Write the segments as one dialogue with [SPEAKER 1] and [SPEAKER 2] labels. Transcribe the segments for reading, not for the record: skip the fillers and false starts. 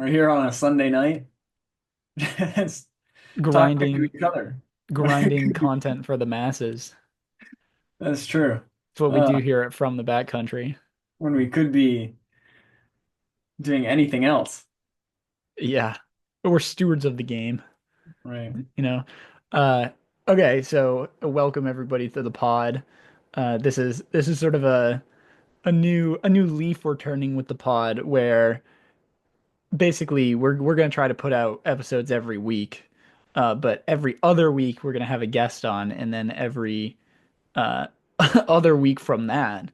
[SPEAKER 1] We're here on a Sunday night, just talking to
[SPEAKER 2] grinding
[SPEAKER 1] each other.
[SPEAKER 2] grinding content for the masses.
[SPEAKER 1] That's true.
[SPEAKER 2] It's what we
[SPEAKER 1] Uh,
[SPEAKER 2] do here at From the Backcountry.
[SPEAKER 1] when we could be doing anything else,
[SPEAKER 2] Yeah. We're stewards of the game,
[SPEAKER 1] right?
[SPEAKER 2] you know. Uh okay, so welcome everybody to the pod. This is sort of a new leaf we're turning with the pod where basically we're gonna try to put out episodes every week. But every other week we're gonna have a guest on, and then every uh other week from that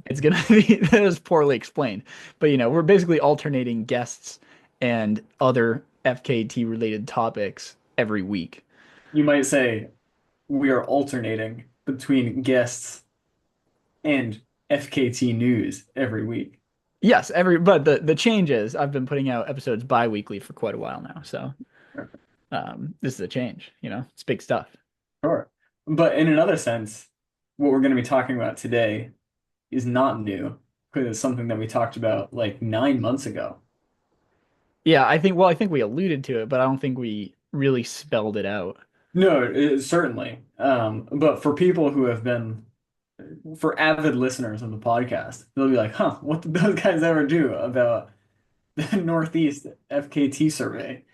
[SPEAKER 2] it's gonna be that was poorly explained. But we're basically alternating guests and other FKT related topics every week.
[SPEAKER 1] You might say we are alternating between guests and FKT news every week.
[SPEAKER 2] Yes, but the change is I've been putting out episodes bi-weekly for quite a while now. So this is a change, it's big stuff.
[SPEAKER 1] Sure. But in another sense, what we're going to be talking about today is not new because it's something that we talked about like 9 months ago.
[SPEAKER 2] Yeah, I think we alluded to it, but I don't think we really spelled it out.
[SPEAKER 1] No, certainly. But for people who have been for avid listeners of the podcast, they'll be like, huh, what did those guys ever do about the Northeast FKT survey?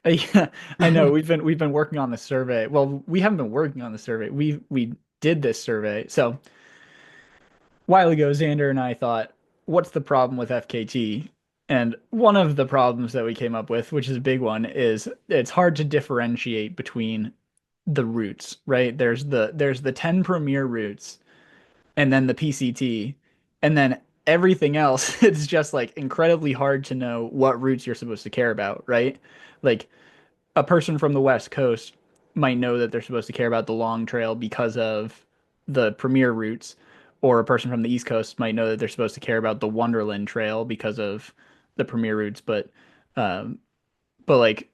[SPEAKER 2] Yeah, I know we've been working on the survey. Well, we haven't been working on the survey. We did this survey. So a while ago, Xander and I thought, what's the problem with FKT? And one of the problems that we came up with, which is a big one, is it's hard to differentiate between the routes, right? There's the 10 premier routes and then the PCT, and then everything else. It's just like incredibly hard to know what routes you're supposed to care about, right? Like a person from the West Coast might know that they're supposed to care about the long trail because of the premier routes, or a person from the East Coast might know that they're supposed to care about the Wonderland Trail because of the premier routes. Um, but like,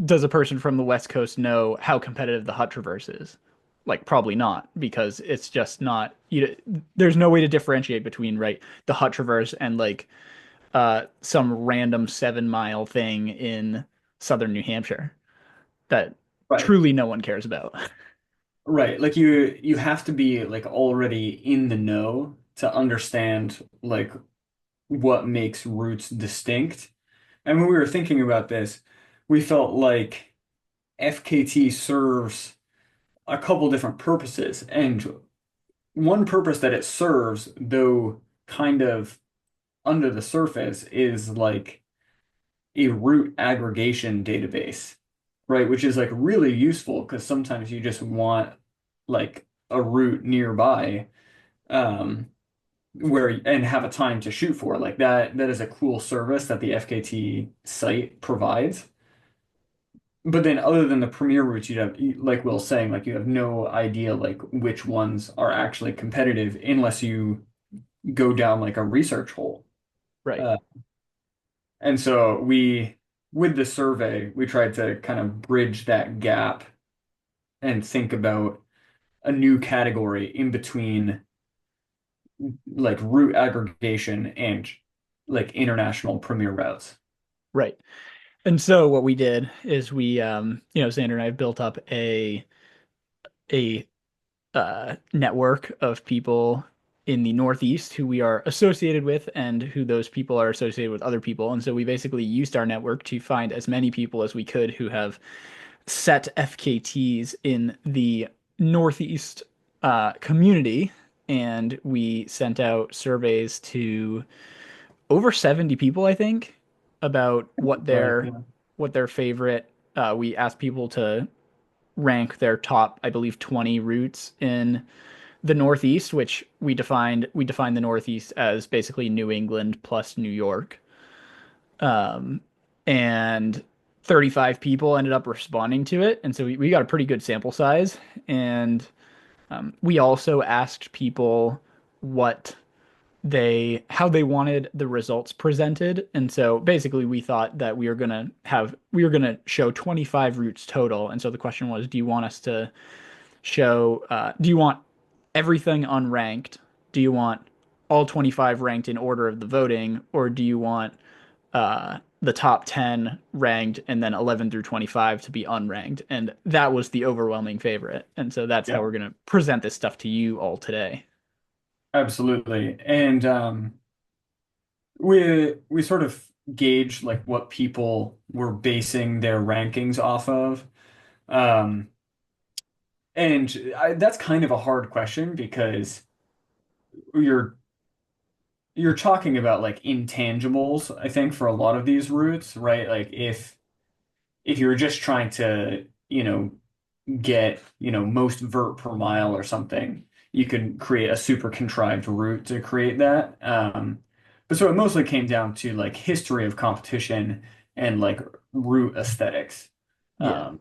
[SPEAKER 2] does a person from the West Coast know how competitive the Hut Traverse is? Like, probably not, because it's just not. There's no way to differentiate between the Hut Traverse and like some random 7 mile thing in southern New Hampshire that
[SPEAKER 1] Right.
[SPEAKER 2] truly no one cares about.
[SPEAKER 1] Right. Like you have to be like already in the know to understand like what makes routes distinct. And when we were thinking about this, we felt like FKT serves a couple different purposes. And one purpose that it serves, though kind of under the surface, is like a route aggregation database, right? Which is like really useful because sometimes you just want like a route nearby, um, where and have a time to shoot for. Like that is a cool service that the FKT site provides. But then other than the premier routes, you'd have, like Will saying, like you have no idea like which ones are actually competitive unless you go down like a research hole.
[SPEAKER 2] Right.
[SPEAKER 1] Uh, and so with the survey, we tried to kind of bridge that gap and think about a new category in between like route aggregation and like international premier routes.
[SPEAKER 2] Right. And so what we did is Xander and I have built up a network of people in the Northeast who we are associated with and who those people are associated with other people. And so we basically used our network to find as many people as we could who have set FKTs in the Northeast community. And we sent out surveys to over 70 people, I think, about what
[SPEAKER 1] Right.
[SPEAKER 2] their
[SPEAKER 1] Yeah.
[SPEAKER 2] what their favorite. We asked people to rank their top, I believe, 20 routes in the Northeast, which we defined the Northeast as basically New England plus New York. And 35 people ended up responding to it, and so we got a pretty good sample size. And we also asked people what how they wanted the results presented. And so basically we thought that we were gonna show 25 routes total. And so the question was, do you want everything unranked? Do you want all 25 ranked in order of the voting, or do you want the top 10 ranked and then 11 through 25 to be unranked. And that was the overwhelming favorite. And so that's how
[SPEAKER 1] Yeah,
[SPEAKER 2] we're going to present this stuff to you all today.
[SPEAKER 1] absolutely. And we sort of gauge like what people were basing their rankings off of. Um, that's kind of a hard question because you're you're talking about like intangibles, I think, for a lot of these routes, right? Like if you were just trying to, get, most vert per mile or something, you could create a super contrived route to create that. But so it mostly came down to like history of competition and like route aesthetics.
[SPEAKER 2] Yeah.
[SPEAKER 1] Um,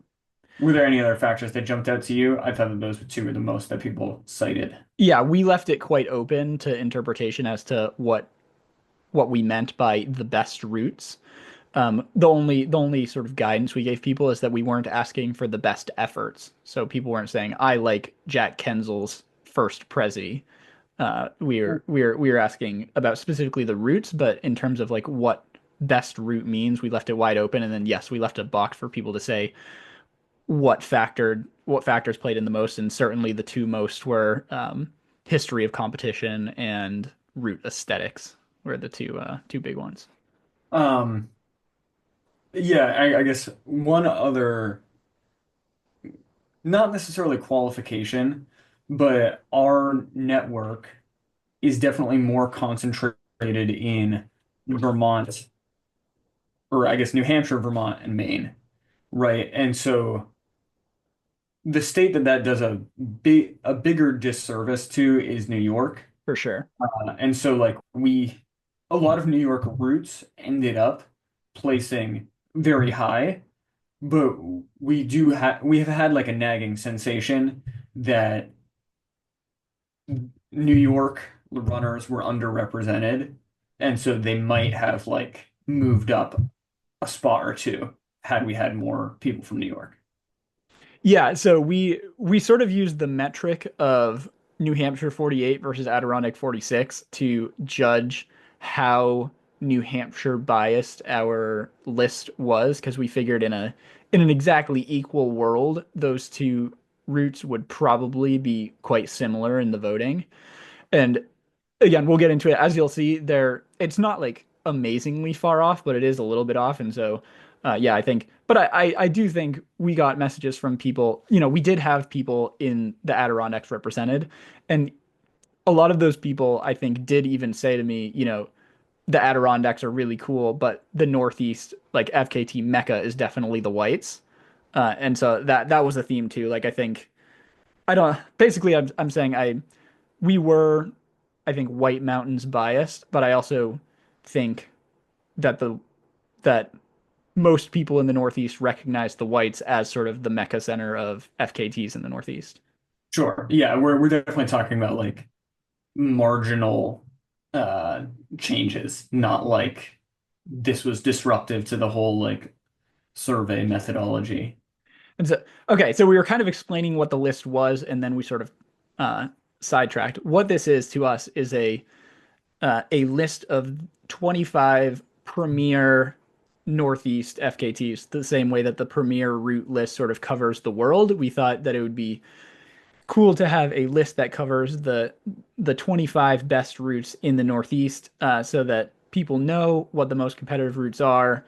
[SPEAKER 1] were there any other factors that jumped out to you? I thought that those two were the most that people cited.
[SPEAKER 2] Yeah, we left it quite open to interpretation as to what we meant by the best routes. The only sort of guidance we gave people is that we weren't asking for the best efforts. So people weren't saying, I like Jack Kenzel's first Prezi. We were asking about specifically the routes, but in terms of like what best route means, we left it wide open. And then yes, we left a box for people to say what factors played in the most, and certainly the two most were history of competition and route aesthetics were the two big ones.
[SPEAKER 1] Um, yeah, I guess one other, not necessarily qualification, but our network is definitely more concentrated in Vermont, or I guess New Hampshire, Vermont, and Maine, right? And so the state that does a bigger disservice to is New York.
[SPEAKER 2] For sure.
[SPEAKER 1] And so like a lot of New York routes ended up placing very high, but we have had like a nagging sensation that New York runners were underrepresented, and so they might have like moved up a spot or two had we had more people from New York.
[SPEAKER 2] Yeah, so we sort of used the metric of New Hampshire 48 versus Adirondack 46 to judge how New Hampshire biased our list was because we figured in an exactly equal world, those two routes would probably be quite similar in the voting. And again, we'll get into it. As you'll see, it's not like amazingly far off, but it is a little bit off. And so, yeah, I think, but I do think we got messages from people. We did have people in the Adirondacks represented, and a lot of those people, I think, did even say to me, the Adirondacks are really cool, but the Northeast, like FKT Mecca, is definitely the whites. And so that was a theme too. Like I think I don't basically I'm saying we were, I think, White Mountains biased, but I also think that that most people in the Northeast recognize the whites as sort of the mecca center of FKTs in the Northeast.
[SPEAKER 1] Sure. Yeah, we're definitely talking about like marginal uh changes, not like this was disruptive to the whole like survey methodology.
[SPEAKER 2] And so, okay, so we were kind of explaining what the list was, and then we sort of uh, sidetracked. What this is to us is a list of 25 premier Northeast FKTs, the same way that the premier route list sort of covers the world. We thought that it would be cool to have a list that covers the 25 best routes in the Northeast, so that people know what the most competitive routes are.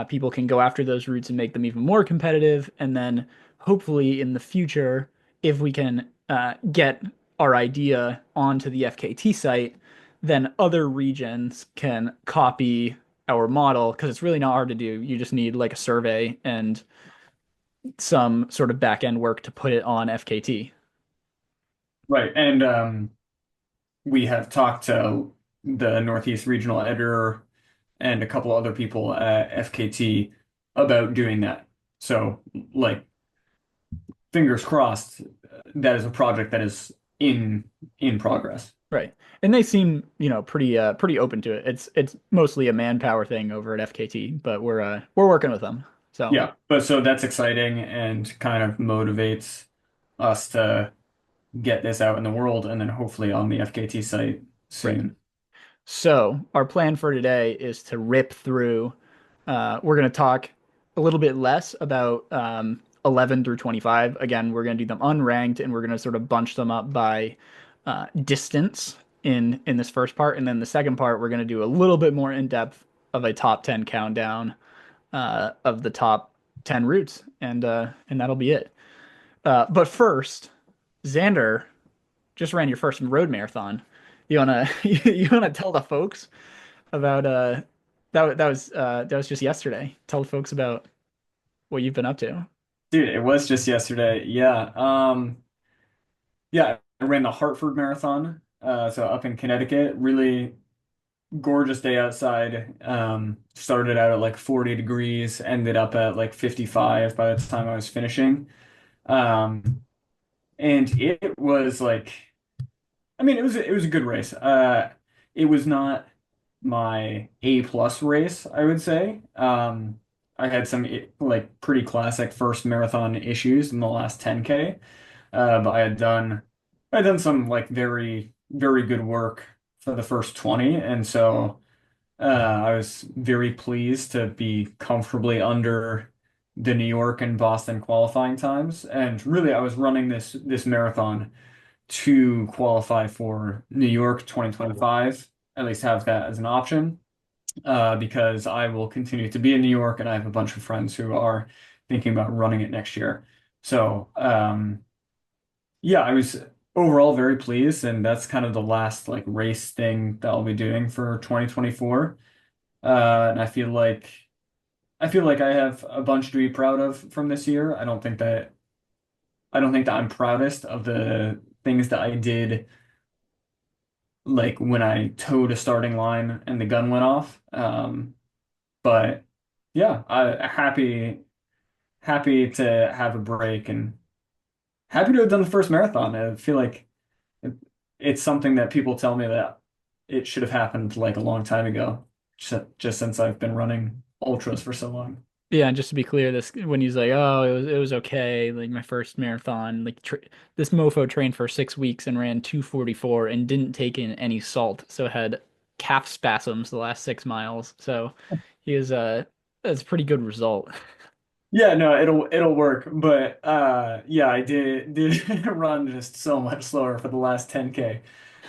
[SPEAKER 2] People can go after those routes and make them even more competitive. And then hopefully in the future, if we can get our idea onto the FKT site, then other regions can copy our model because it's really not hard to do. You just need like a survey and some sort of back end work to put it on FKT.
[SPEAKER 1] Right. And we have talked to the Northeast regional editor and a couple other people at FKT about doing that. So, like, fingers crossed, that is a project that is in progress.
[SPEAKER 2] Right. And they seem, pretty open to it. It's mostly a manpower thing over at FKT, but we're working with them. So,
[SPEAKER 1] Yeah, but so that's exciting and kind of motivates us to get this out in the world and then hopefully on the FKT site
[SPEAKER 2] right.
[SPEAKER 1] soon.
[SPEAKER 2] So, our plan for today is to rip through We're going to talk a little bit less about 11 through 25. Again, we're going to do them unranked and we're going to sort of bunch them up by distance in this first part. And then the second part, we're going to do a little bit more in depth of a top 10 countdown of the top 10 routes. And that'll be it. But first, Xander just ran your first road marathon. You wanna you wanna tell the folks about that was just yesterday. Tell the folks about what you've been up to.
[SPEAKER 1] Dude, it was just yesterday. Yeah. Yeah, I ran the Hartford Marathon. So up in Connecticut, really gorgeous day outside. Started out at like 40 degrees, ended up at like 55 by the time I was finishing. Um, and it was like, I mean, it was a good race. It was not my A plus race, I would say. I had some like pretty classic first marathon issues in the last 10K. But I had done some like very, very good work for the first 20. And so I was very pleased to be comfortably under the New York and Boston qualifying times. And really, I was running this marathon to qualify for New York 2025, at least have that as an option, because I will continue to be in New York and I have a bunch of friends who are thinking about running it next year. So, yeah, I was overall very pleased, and that's kind of the last like race thing that I'll be doing for 2024. And I feel like I have a bunch to be proud of from this year. I don't think that I'm proudest of the things that I did like when I towed a starting line and the gun went off. But yeah, happy to have a break and happy to have done the first marathon. I feel like it, it's something that people tell me that it should have happened like a long time ago, just since I've been running ultras for so long.
[SPEAKER 2] Yeah, and just to be clear, this when he's like, "Oh, it was okay," like my first marathon, like this mofo trained for 6 weeks and ran 2:44 and didn't take in any salt, so had calf spasms the last 6 miles. So he is that's a pretty good result.
[SPEAKER 1] Yeah, no, it'll work. But yeah, I did run just so much slower for the last 10K.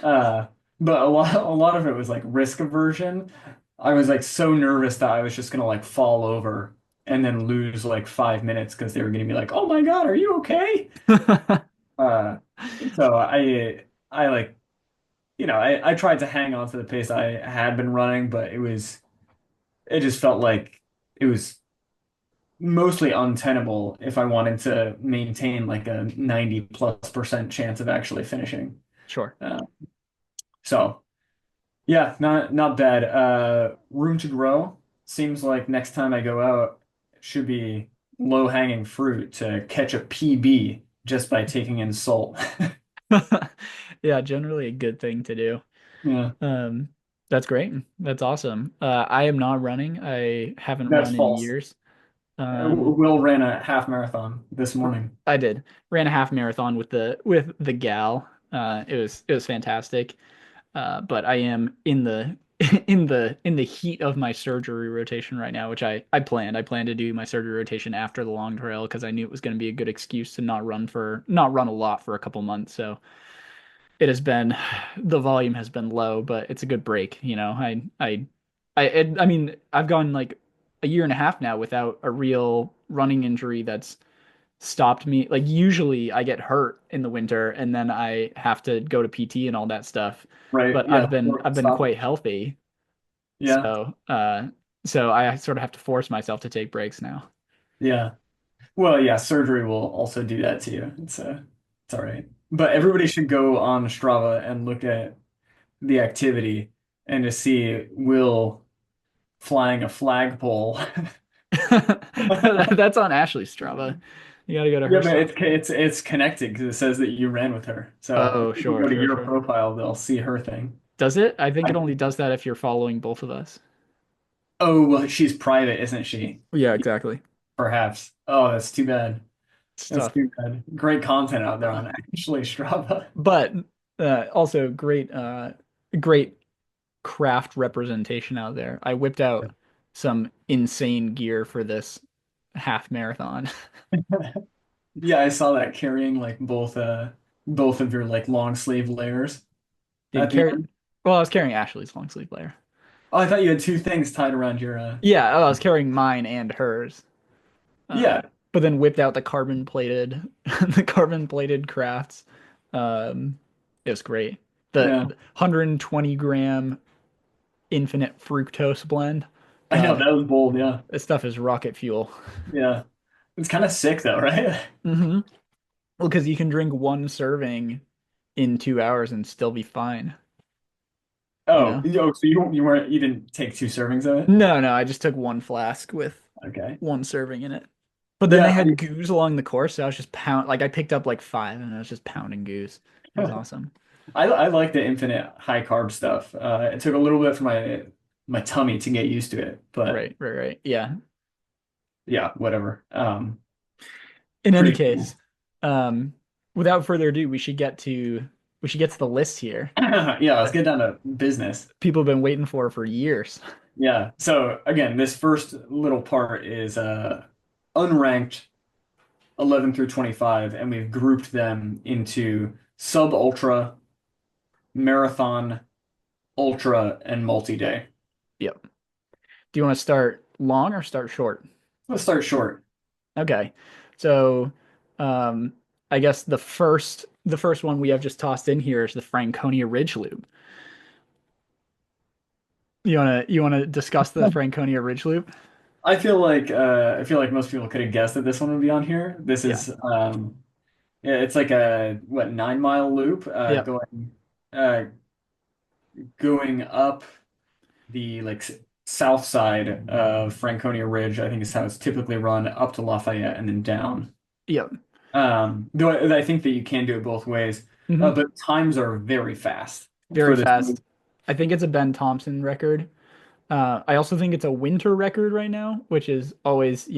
[SPEAKER 1] Uh but a lot of it was like risk aversion. I was like so nervous that I was just gonna like fall over and then lose like 5 minutes because they were gonna be like, "Oh my God, are you okay?" Uh so I like I tried to hang on to the pace I had been running, but it just felt like it was mostly untenable if I wanted to maintain like a 90+% chance of actually finishing.
[SPEAKER 2] Sure.
[SPEAKER 1] Uh, so yeah, not bad. Room to grow. Seems like next time I go out, it should be low-hanging fruit to catch a PB just by taking in salt.
[SPEAKER 2] Yeah, generally a good thing to do.
[SPEAKER 1] Yeah,
[SPEAKER 2] Um, that's great. That's awesome. I am not running. I haven't
[SPEAKER 1] that's
[SPEAKER 2] run in
[SPEAKER 1] false.
[SPEAKER 2] years. Um,
[SPEAKER 1] Will ran a half marathon this morning.
[SPEAKER 2] I did. Ran a half marathon with the gal. It was fantastic. But I am in the in the heat of my surgery rotation right now, which I planned to do my surgery rotation after the long trail because I knew it was going to be a good excuse to not run a lot for a couple months. So it has been the volume has been low, but it's a good break. I mean, I've gone like a year and a half now without a real running injury that's stopped me. Like usually I get hurt in the winter and then I have to go to PT and all that stuff.
[SPEAKER 1] Right.
[SPEAKER 2] But
[SPEAKER 1] Yeah.
[SPEAKER 2] I've been quite
[SPEAKER 1] Stoppage.
[SPEAKER 2] healthy.
[SPEAKER 1] Yeah.
[SPEAKER 2] So so I sort of have to force myself to take breaks now.
[SPEAKER 1] Yeah. Well, yeah, surgery will also do that to you. It's all right. But everybody should go on Strava and look at the activity and to see Will flying a flagpole.
[SPEAKER 2] That's on Ashley's Strava. You gotta go to
[SPEAKER 1] Yeah,
[SPEAKER 2] her
[SPEAKER 1] but
[SPEAKER 2] stuff.
[SPEAKER 1] it's connected because it says that you ran with her. So
[SPEAKER 2] Oh,
[SPEAKER 1] if you
[SPEAKER 2] sure,
[SPEAKER 1] go to
[SPEAKER 2] sure,
[SPEAKER 1] your
[SPEAKER 2] sure.
[SPEAKER 1] profile, they'll see her thing.
[SPEAKER 2] Does it? I think
[SPEAKER 1] I,
[SPEAKER 2] it only does that if you're following both of us.
[SPEAKER 1] oh, well, she's private, isn't she?
[SPEAKER 2] Yeah, exactly.
[SPEAKER 1] Perhaps. Oh, that's too bad. That's
[SPEAKER 2] Stuff.
[SPEAKER 1] too bad. Great content out there on actually Strava.
[SPEAKER 2] But also great craft representation out there. I whipped out. some insane gear for this half marathon.
[SPEAKER 1] Yeah, I saw that carrying like both of your like long sleeve layers
[SPEAKER 2] Did
[SPEAKER 1] at the
[SPEAKER 2] carry
[SPEAKER 1] end.
[SPEAKER 2] well, I was carrying Ashley's long sleeve layer.
[SPEAKER 1] Oh, I thought you had two things tied around your
[SPEAKER 2] Yeah, I was carrying mine and hers.
[SPEAKER 1] yeah,
[SPEAKER 2] But then whipped out the carbon plated the carbon plated crafts. It was great. The
[SPEAKER 1] yeah.
[SPEAKER 2] 120-gram infinite fructose blend.
[SPEAKER 1] I know
[SPEAKER 2] Uh,
[SPEAKER 1] that was bold, yeah.
[SPEAKER 2] this stuff is rocket fuel.
[SPEAKER 1] Yeah. It's kind of sick though, right?
[SPEAKER 2] Hmm. Well, because you can drink one serving in 2 hours and still be fine, you
[SPEAKER 1] Oh,
[SPEAKER 2] know?
[SPEAKER 1] so you didn't take two servings of it?
[SPEAKER 2] No, no, I just took one flask with
[SPEAKER 1] Okay.
[SPEAKER 2] one serving in it. But then they
[SPEAKER 1] Yeah,
[SPEAKER 2] had goose along the course, so I was just like I picked up like five and I was just pounding goose. It was awesome.
[SPEAKER 1] I like the infinite high carb stuff. It took a little bit for my tummy to get used to it, but
[SPEAKER 2] Right, right, right. Yeah.
[SPEAKER 1] yeah, whatever.
[SPEAKER 2] In any
[SPEAKER 1] Pretty
[SPEAKER 2] case,
[SPEAKER 1] cool.
[SPEAKER 2] um, without further ado, we should get to the list here
[SPEAKER 1] Yeah, let's
[SPEAKER 2] that
[SPEAKER 1] get down to business.
[SPEAKER 2] people have been waiting for years.
[SPEAKER 1] Yeah. So again, this first little part is unranked 11 through 25, and we've grouped them into sub ultra, marathon, ultra, and multi-day.
[SPEAKER 2] Yep. Do you want to start long or start short?
[SPEAKER 1] Let's start short.
[SPEAKER 2] Okay. So, um, I guess the first one we have just tossed in here is the Franconia Ridge Loop. You wanna discuss the Franconia Ridge Loop?
[SPEAKER 1] I feel like most people could have guessed that this one would be on here. This
[SPEAKER 2] Yeah.
[SPEAKER 1] is yeah, it's like a what 9 mile loop
[SPEAKER 2] Yep.
[SPEAKER 1] uh going up the like south side of Franconia Ridge. I think is how it's typically run up to Lafayette and then down.
[SPEAKER 2] Yep.
[SPEAKER 1] Though I think that you can do it both ways,
[SPEAKER 2] Hmm.
[SPEAKER 1] but times are very fast
[SPEAKER 2] Very
[SPEAKER 1] for this loop.
[SPEAKER 2] fast. I think it's a Ben Thompson record. I also think it's a winter record right now, which is always,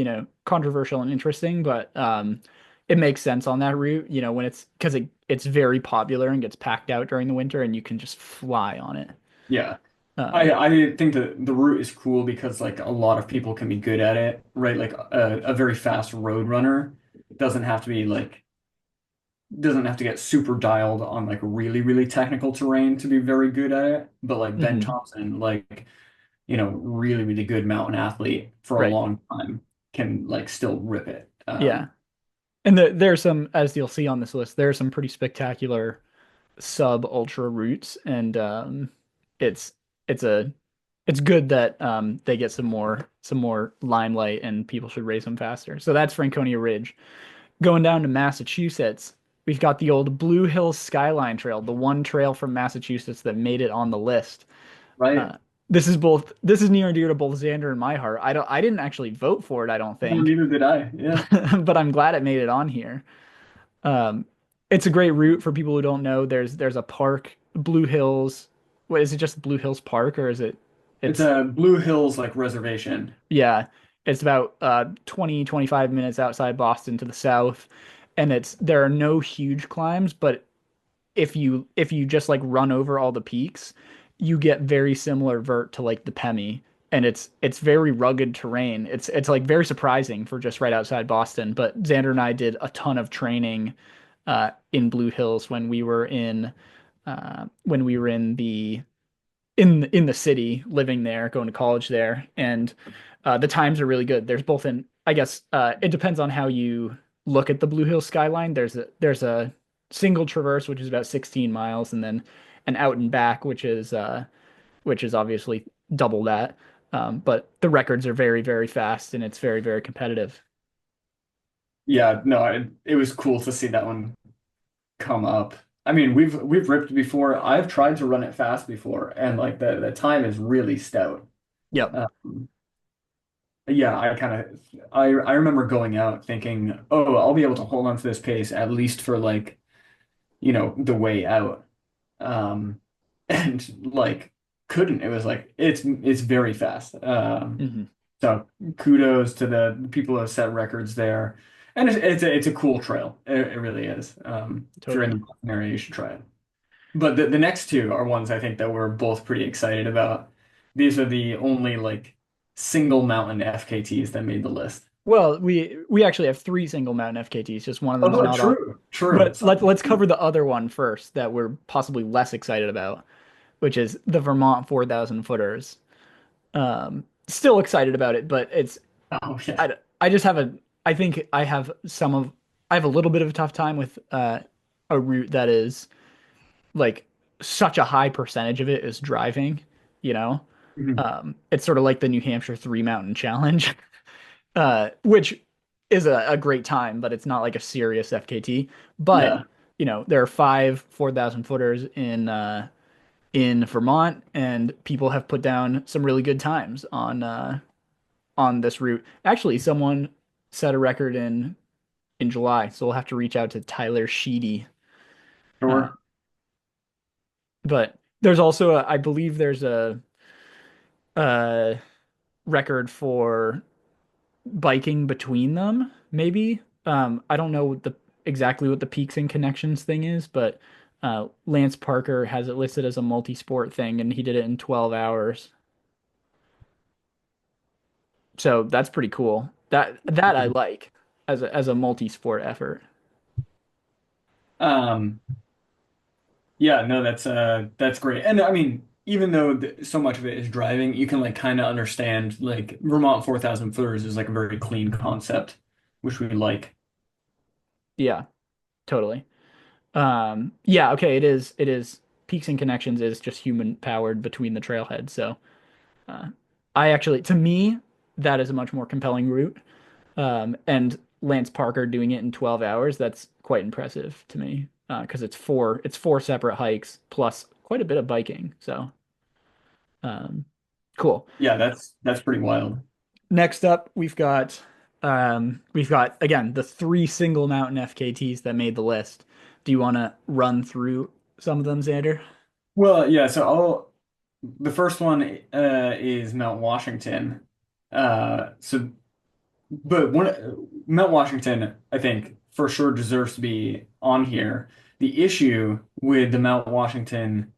[SPEAKER 2] controversial and interesting, but it makes sense on that route, when it's because it's very popular and gets packed out during the winter and you can just fly on it.
[SPEAKER 1] Yeah.
[SPEAKER 2] Um,
[SPEAKER 1] I think that the route is cool because like a lot of people can be good at it, right? Like a very fast road runner doesn't have to be like doesn't have to get super dialed on like really, really technical terrain to be very good at it. But like Ben
[SPEAKER 2] mhm.
[SPEAKER 1] Thompson, like, really, really good mountain athlete for a
[SPEAKER 2] Right.
[SPEAKER 1] long time can like still rip it.
[SPEAKER 2] Yeah. And there's some, as you'll see on this list, there are some pretty spectacular sub ultra routes, and it's it's a it's good that they get some more limelight and people should raise them faster. So that's Franconia Ridge. Going down to Massachusetts, we've got the old Blue Hills Skyline Trail, the one trail from Massachusetts that made it on the list.
[SPEAKER 1] Right?
[SPEAKER 2] Uh, this is near and dear to both Xander and my heart. I didn't actually vote for it, I don't
[SPEAKER 1] No,
[SPEAKER 2] think,
[SPEAKER 1] neither did I. Yeah.
[SPEAKER 2] but I'm glad it made it on here. Um, it's a great route for people who don't know. There's a park, Blue Hills. What is it? Just Blue Hills Park, or is it?
[SPEAKER 1] It's
[SPEAKER 2] It's
[SPEAKER 1] a Blue Hills like reservation.
[SPEAKER 2] Yeah, it's about 20 25 minutes outside Boston to the south, and there are no huge climbs, but if you just like run over all the peaks, you get very similar vert to like the Pemi, and it's very rugged terrain. It's like very surprising for just right outside Boston. But Xander and I did a ton of training in Blue Hills when we were in the city, living there, going to college there, and the times are really good. There's both in, I guess, it depends on how you look at the Blue Hills skyline. There's a single traverse, which is about 16 miles, and then an out and back, which is obviously double that. But the records are very, very fast, and it's very, very competitive.
[SPEAKER 1] Yeah, no, it was cool to see that one come up. I mean, we've ripped before. I've tried to run it fast before, and like the time is really stout.
[SPEAKER 2] Yep.
[SPEAKER 1] Um, yeah, I remember going out thinking, oh, I'll be able to hold on to this pace at least for like, the way out. Um, and like couldn't. It was like it's very fast.
[SPEAKER 2] Hmm.
[SPEAKER 1] So kudos to the people who have set records there. And it's a cool trail. It really is. If you're in the
[SPEAKER 2] Totally.
[SPEAKER 1] Boston area, you should try it. But the next two are ones I think that we're both pretty excited about. These are the only like single mountain FKTs that made the list.
[SPEAKER 2] Well, we actually have three single mountain FKTs, just one of them's
[SPEAKER 1] Oh,
[SPEAKER 2] not on.
[SPEAKER 1] true, true.
[SPEAKER 2] But
[SPEAKER 1] Sorry.
[SPEAKER 2] let's cover the other one first that we're possibly less excited about, which is the Vermont 4,000 footers. Still excited about it, but
[SPEAKER 1] Oh yeah.
[SPEAKER 2] I just have a I think I have a little bit of a tough time with a route that is like such a high percentage of it is driving, you know.
[SPEAKER 1] Mhm.
[SPEAKER 2] It's sort of like the New Hampshire Three Mountain Challenge, which is a great time, but it's not like a serious FKT. But
[SPEAKER 1] Yeah,
[SPEAKER 2] there are five 4,000 footers in Vermont, and people have put down some really good times on this route. Actually, someone set a record in July, so we'll have to reach out to Tyler Sheedy. Uh,
[SPEAKER 1] sure.
[SPEAKER 2] but there's also I believe there's a record for biking between them, maybe. I don't know exactly what the peaks and connections thing is, but Lance Parker has it listed as a multi-sport thing, and he did it in 12 hours. So that's pretty cool. That I
[SPEAKER 1] Mhm.
[SPEAKER 2] like as a multi-sport effort.
[SPEAKER 1] Um, yeah, no, that's great. And I mean, even though so much of it is driving, you can like kind of understand like Vermont 4,000 footers is like a very clean concept, which we like.
[SPEAKER 2] Yeah, totally. Yeah, okay, it is peaks and connections is just human powered between the trailheads. So uh, I actually to me that is a much more compelling route. And Lance Parker doing it in 12 hours, that's quite impressive to me. Because it's four separate hikes plus quite a bit of biking. So um, cool.
[SPEAKER 1] Yeah, that's pretty wild.
[SPEAKER 2] Next up, we've got again the three single mountain FKTs that made the list. Do you want to run through some of them, Xander?
[SPEAKER 1] Well, yeah, so the first one is Mount Washington. So but Mount Washington, I think, for sure deserves to be on here. The issue with the Mount Washington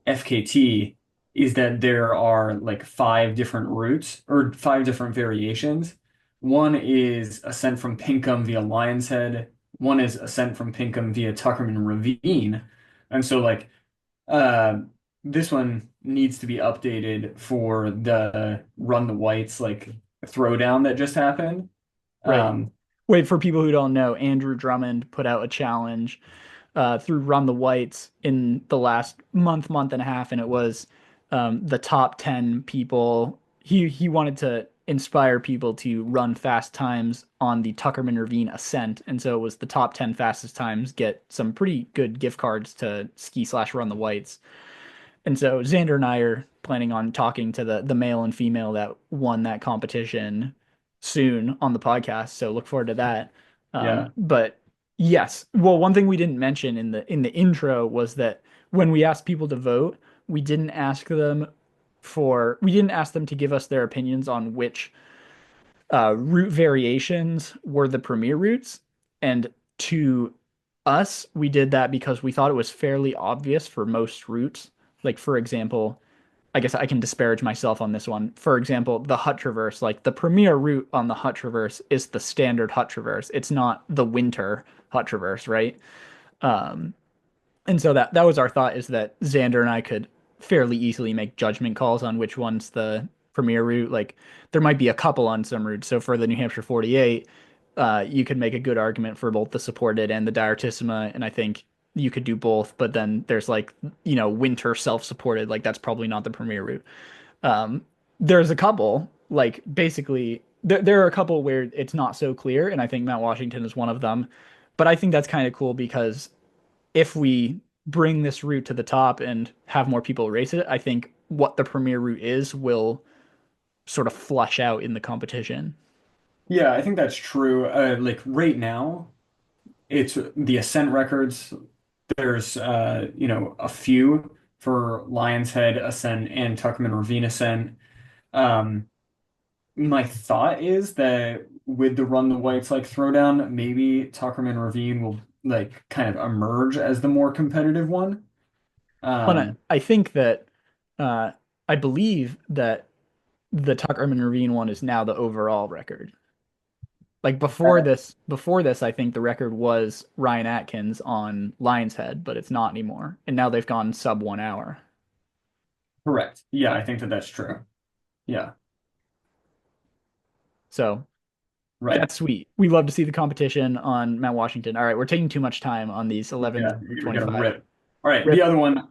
[SPEAKER 1] FKT is that there are like five different routes or five different variations. One is ascent from Pinkham via Lion's Head. One is ascent from Pinkham via Tuckerman Ravine. And so like uh this one needs to be updated for the Run the Whites like throwdown that just happened.
[SPEAKER 2] Right.
[SPEAKER 1] Um,
[SPEAKER 2] Wait, for people who don't know, Andrew Drummond put out a challenge through Run the Whites in the last month and a half, and it was the top 10 people. He wanted to inspire people to run fast times on the Tuckerman Ravine ascent, and so it was the top 10 fastest times get some pretty good gift cards to ski/run the Whites. And so Xander and I are planning on talking to the male and female that won that competition soon on the podcast. So look forward to that.
[SPEAKER 1] yeah.
[SPEAKER 2] But yes, well, one thing we didn't mention in the intro was that when we asked people to vote, we didn't ask them to give us their opinions on which route variations were the premier routes. And to us, we did that because we thought it was fairly obvious for most routes. Like, for example, I guess I can disparage myself on this one. For example, the Hut Traverse, like the premier route on the Hut Traverse is the standard Hut Traverse. It's not the winter Hut Traverse, right? And so that was our thought is that Xander and I could fairly easily make judgment calls on which one's the premier route. Like there might be a couple on some routes. So for the New Hampshire 48, you could make a good argument for both the supported and the Diartissima, and I think you could do both. But then there's like winter self-supported, like that's probably not the premier route. Um, there's a couple, like basically there are a couple where it's not so clear, and I think Mount Washington is one of them. But I think that's kind of cool because if we bring this route to the top and have more people race it, I think what the premier route is will sort of flush out in the competition.
[SPEAKER 1] Yeah, I think that's true. Like right now, it's the ascent records. There's a few for Lion's Head ascent and Tuckerman Ravine ascent. Um, my thought is that with the Run the Whites like throwdown, maybe Tuckerman Ravine will like kind of emerge as the more competitive one.
[SPEAKER 2] And I,
[SPEAKER 1] Um,
[SPEAKER 2] I think that uh, I believe that the Tuckerman Ravine one is now the overall record. Like
[SPEAKER 1] Uh,
[SPEAKER 2] before this, I think the record was Ryan Atkins on Lion's Head, but it's not anymore. And now they've gone sub 1 hour.
[SPEAKER 1] Correct. Yeah, I think that that's true. Yeah,
[SPEAKER 2] So
[SPEAKER 1] right.
[SPEAKER 2] that's sweet. We love to see the competition on Mount Washington. All right, we're taking too much time on these
[SPEAKER 1] Yeah, you're gonna
[SPEAKER 2] 11:25.
[SPEAKER 1] rip. All right, the
[SPEAKER 2] Rip.
[SPEAKER 1] other one,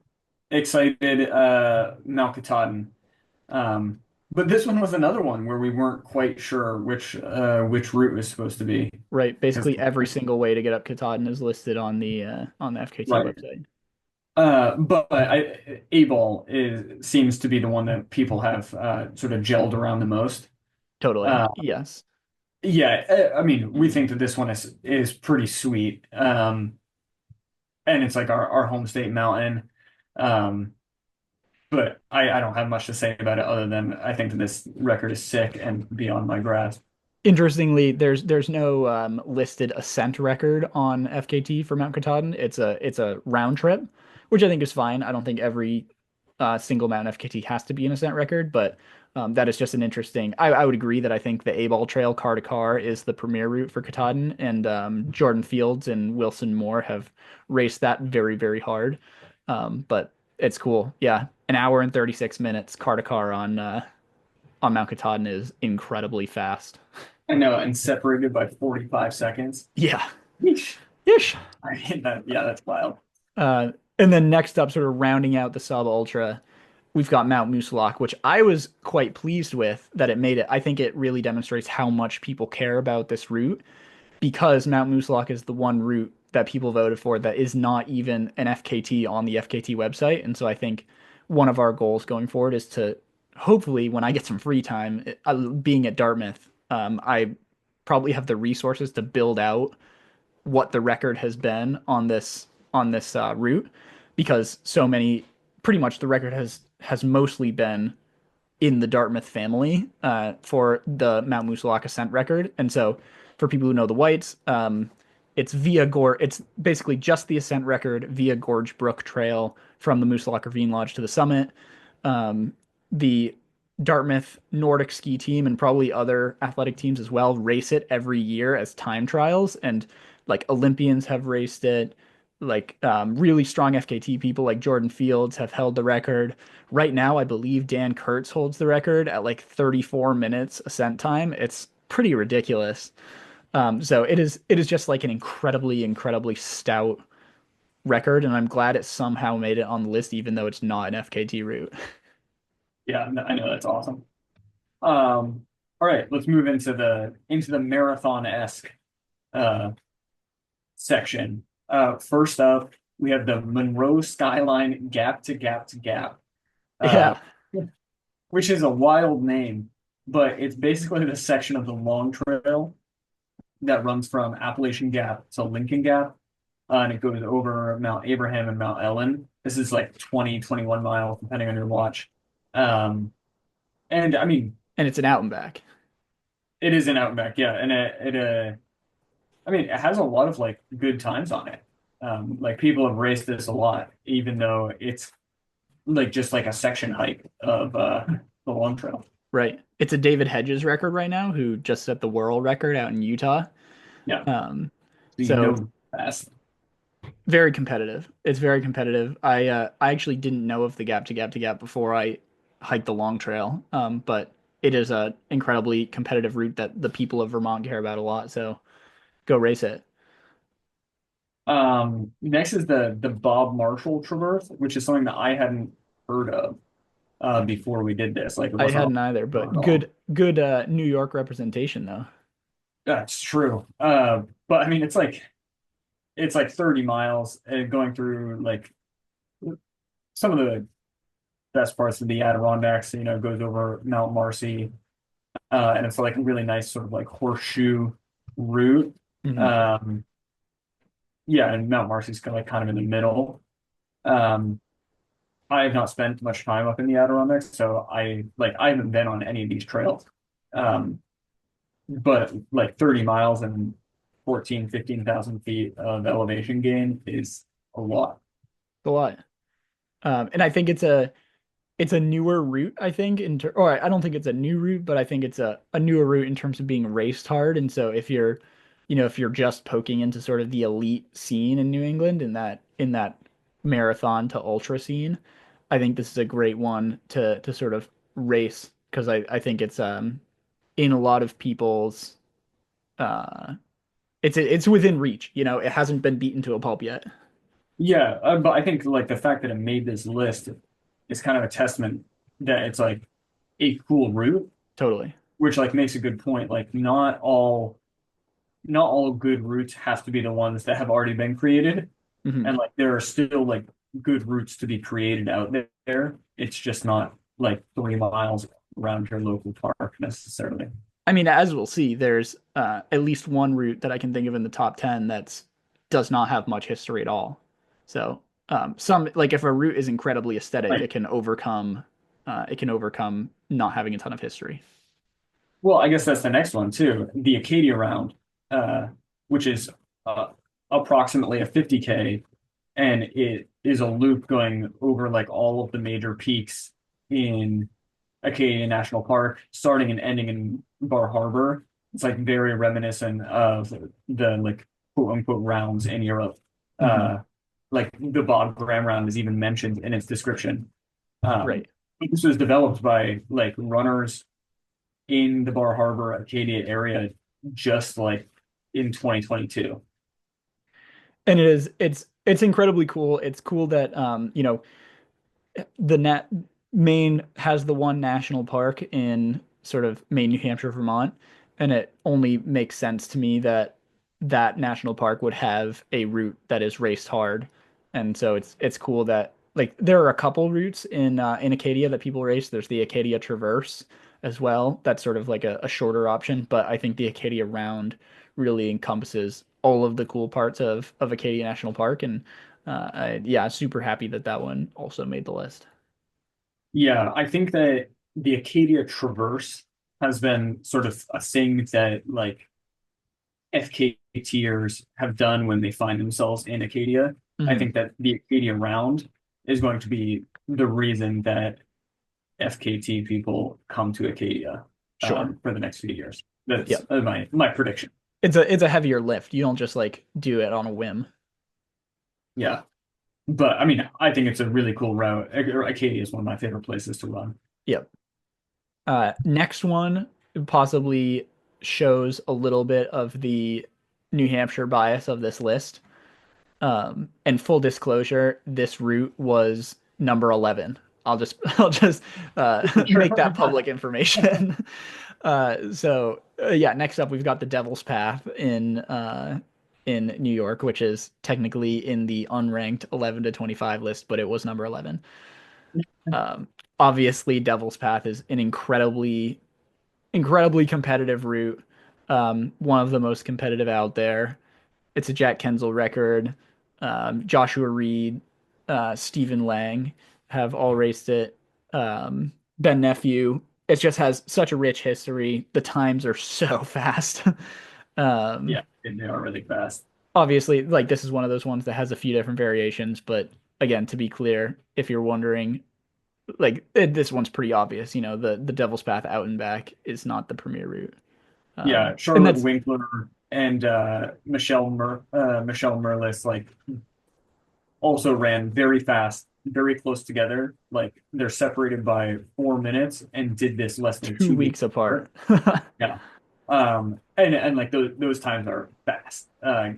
[SPEAKER 1] excited, Mount Katahdin. But this one was another one where we weren't quite sure which route was supposed to be.
[SPEAKER 2] Right.
[SPEAKER 1] 'Cause-
[SPEAKER 2] Basically every single way to get up Katahdin is listed on the FKT
[SPEAKER 1] right.
[SPEAKER 2] website.
[SPEAKER 1] But A-ball is seems to be the one that people have sort of gelled around the most.
[SPEAKER 2] Totally.
[SPEAKER 1] Uh,
[SPEAKER 2] Yes.
[SPEAKER 1] yeah, I mean, we think that this one is pretty sweet. And it's like our home state mountain. Um, but I don't have much to say about it other than I think that this record is sick and beyond my grasp.
[SPEAKER 2] Interestingly, there's no listed ascent record on FKT for Mount Katahdin. It's a round trip, which I think is fine. I don't think every single Mount FKT has to be an ascent record, but that is just an interesting. I would agree that I think the A-Ball Trail car to car is the premier route for Katahdin, and Jordan Fields and Wilson Moore have raced that very, very hard. But it's cool. Yeah, an hour and 36 minutes car to car on Mount Katahdin is incredibly fast.
[SPEAKER 1] I know, and separated by 45 seconds.
[SPEAKER 2] Yeah.
[SPEAKER 1] Yeesh.
[SPEAKER 2] Ish.
[SPEAKER 1] I mean, yeah, that's wild.
[SPEAKER 2] And then next up, sort of rounding out the sub ultra, we've got Mount Moosilauke, which I was quite pleased with that it made it. I think it really demonstrates how much people care about this route because Mount Moosilauke is the one route that people voted for that is not even an FKT on the FKT website. And so I think one of our goals going forward is to hopefully, when I get some free time, being at Dartmouth, I probably have the resources to build out what the record has been on this route because so many pretty much the record has mostly been in the Dartmouth family for the Mount Moosilauke ascent record. And so for people who know the whites, it's basically just the ascent record via Gorge Brook Trail from the Moosilauke Ravine Lodge to the summit. The Dartmouth Nordic ski team and probably other athletic teams as well race it every year as time trials, and like Olympians have raced it. Like really strong FKT people like Jordan Fields have held the record. Right now, I believe Dan Kurtz holds the record at like 34 minutes ascent time. It's pretty ridiculous. So it is just like an incredibly, incredibly stout record, and I'm glad it somehow made it on the list, even though it's not an FKT route.
[SPEAKER 1] Yeah, no, I know that's awesome. All right, let's move into the marathon-esque uh section. First up, we have the Monroe Skyline Gap to Gap to Gap, uh,
[SPEAKER 2] Yeah,
[SPEAKER 1] which is a wild name, but it's basically the section of the Long Trail that runs from Appalachian Gap to Lincoln Gap, and it goes over Mount Abraham and Mount Ellen. This is like 20, 21 miles, depending on your watch. Um, and I mean,
[SPEAKER 2] and it's an out and back.
[SPEAKER 1] it is an out and back, yeah, and I mean, it has a lot of like good times on it. Like people have raced this a lot, even though it's like just like a section hike of the long trail.
[SPEAKER 2] Right. It's a David Hedges record right now, who just set the world record out in Utah.
[SPEAKER 1] Yeah,
[SPEAKER 2] Um,
[SPEAKER 1] so you
[SPEAKER 2] so
[SPEAKER 1] know fast.
[SPEAKER 2] very competitive. It's very competitive. I actually didn't know of the gap to gap to gap before I hiked the long trail. But it is a incredibly competitive route that the people of Vermont care about a lot. So go race it.
[SPEAKER 1] Next is the Bob Marshall Traverse, which is something that I hadn't heard of before we did this. Like it
[SPEAKER 2] I
[SPEAKER 1] wasn't
[SPEAKER 2] hadn't either,
[SPEAKER 1] on
[SPEAKER 2] but
[SPEAKER 1] at all.
[SPEAKER 2] good New York representation though.
[SPEAKER 1] That's true. But I mean, it's like 30 miles going through like some of the best parts of the Adirondacks. Goes over Mount Marcy, and it's like a really nice sort of like horseshoe route.
[SPEAKER 2] Mhm.
[SPEAKER 1] Um, yeah, and Mount Marcy's kind of in the middle. Um, I have not spent much time up in the Adirondacks, so I haven't been on any of these trails. Um, but like 30 miles and 14, 15,000 feet of elevation gain is a lot.
[SPEAKER 2] A lot. And I think it's a newer route, I think, or I don't think it's a new route, but I think it's a newer route in terms of being raced hard. And so if you're, if you're just poking into sort of the elite scene in New England in that marathon to ultra scene, I think this is a great one to sort of race because I think it's in a lot of people's uh it's within reach. It hasn't been beaten to a pulp yet.
[SPEAKER 1] Yeah, but I think like the fact that it made this list is kind of a testament that it's like a cool route,
[SPEAKER 2] Totally.
[SPEAKER 1] which like makes a good point. Like not all good routes have to be the ones that have already been created.
[SPEAKER 2] Hmm.
[SPEAKER 1] And like there are still like good routes to be created out there. It's just not like 3 miles around your local park necessarily.
[SPEAKER 2] I mean, as we'll see, there's at least one route that I can think of in the top 10 that's does not have much history at all. So, some like if a route is incredibly aesthetic,
[SPEAKER 1] Right.
[SPEAKER 2] it can overcome not having a ton of history.
[SPEAKER 1] Well, I guess that's the next one too. The Acadia round, uh, which is uh, approximately a 50K, and it is a loop going over like all of the major peaks in Acadia National Park, starting and ending in Bar Harbor. It's like very reminiscent of the like quote unquote rounds in Europe.
[SPEAKER 2] Hmm.
[SPEAKER 1] Uh, like the Bob Graham round is even mentioned in its description. Um,
[SPEAKER 2] Right.
[SPEAKER 1] this was developed by like runners in the Bar Harbor Acadia area just like in 2022.
[SPEAKER 2] And it's incredibly cool. It's cool that the nat Maine has the one national park in sort of Maine, New Hampshire, Vermont, and it only makes sense to me that that national park would have a route that is raced hard. And so it's cool that like there are a couple routes in Acadia that people race. There's the Acadia Traverse as well. That's sort of like a shorter option, but I think the Acadia Round really encompasses all of the cool parts of Acadia National Park. And yeah, super happy that that one also made the list.
[SPEAKER 1] Yeah, I think that the Acadia Traverse has been sort of a thing that like FKTers have done when they find themselves in Acadia. I
[SPEAKER 2] Hmm.
[SPEAKER 1] think that the Acadia round is going to be the reason that FKT people come to Acadia
[SPEAKER 2] Sure.
[SPEAKER 1] for the next few years. That's
[SPEAKER 2] Yep.
[SPEAKER 1] my prediction.
[SPEAKER 2] It's a heavier lift. You don't just like do it on a whim.
[SPEAKER 1] Yeah. But I mean, I think it's a really cool route. Acadia is one of my favorite places to run.
[SPEAKER 2] Yep. Next one possibly shows a little bit of the New Hampshire bias of this list. And full disclosure, this route was number 11. I'll just make that public information. Yeah, next up we've got the Devil's Path in New York, which is technically in the unranked 11 to 25 list, but it was number 11. Um, Obviously, Devil's Path is an incredibly competitive route. One of the most competitive out there. It's a Jack Kensel record. Joshua Reed, Stephen Lang have all raced it. Ben Nephew. It just has such a rich history. The times are so fast. um,
[SPEAKER 1] Yeah, and they are really fast.
[SPEAKER 2] Obviously, like this is one of those ones that has a few different variations, but again, to be clear, if you're wondering, this one's pretty obvious. The Devil's Path out and back is not the premier route.
[SPEAKER 1] Yeah,
[SPEAKER 2] And
[SPEAKER 1] Charlotte
[SPEAKER 2] that's
[SPEAKER 1] Winkler and Michelle Merlis like also ran very fast, very close together. Like they're separated by 4 minutes and did this less than
[SPEAKER 2] 2 weeks
[SPEAKER 1] 2 weeks
[SPEAKER 2] apart.
[SPEAKER 1] apart. Yeah. And like those times are fast. Uh,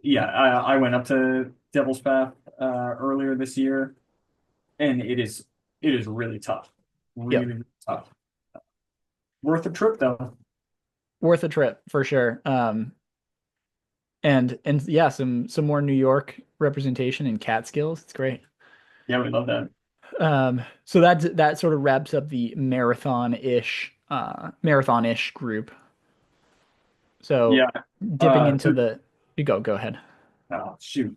[SPEAKER 1] yeah, I went up to Devil's Path earlier this year, and it is really tough, really,
[SPEAKER 2] Yep.
[SPEAKER 1] really tough. Worth the trip though.
[SPEAKER 2] Worth a trip for sure. And yeah, some more New York representation in Catskills. It's great.
[SPEAKER 1] Yeah, we love that.
[SPEAKER 2] So that sort of wraps up the marathon-ish group. So
[SPEAKER 1] Yeah.
[SPEAKER 2] dipping into
[SPEAKER 1] So
[SPEAKER 2] the you go ahead.
[SPEAKER 1] oh, shoot.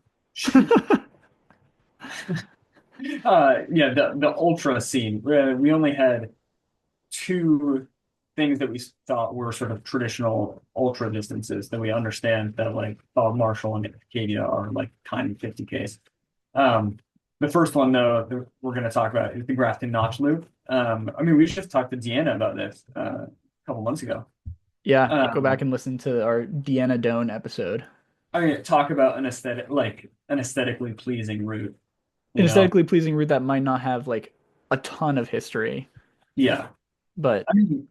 [SPEAKER 1] Yeah, the ultra scene. We only had two things that we thought were sort of traditional ultra distances that we understand that like Bob Marshall and Acadia are like kind of 50Ks. Um, The first one, though, that we're going to talk about is the Grafton Notch Loop. I mean, we just talked to Deanna about this a couple months ago.
[SPEAKER 2] Yeah, yeah, go back
[SPEAKER 1] Um,
[SPEAKER 2] and listen to our Deanna Doan episode.
[SPEAKER 1] I mean, talk about an aesthetic, like an aesthetically pleasing route,
[SPEAKER 2] An
[SPEAKER 1] you know?
[SPEAKER 2] aesthetically pleasing route that might not have like a ton of history,
[SPEAKER 1] Yeah.
[SPEAKER 2] but
[SPEAKER 1] I mean,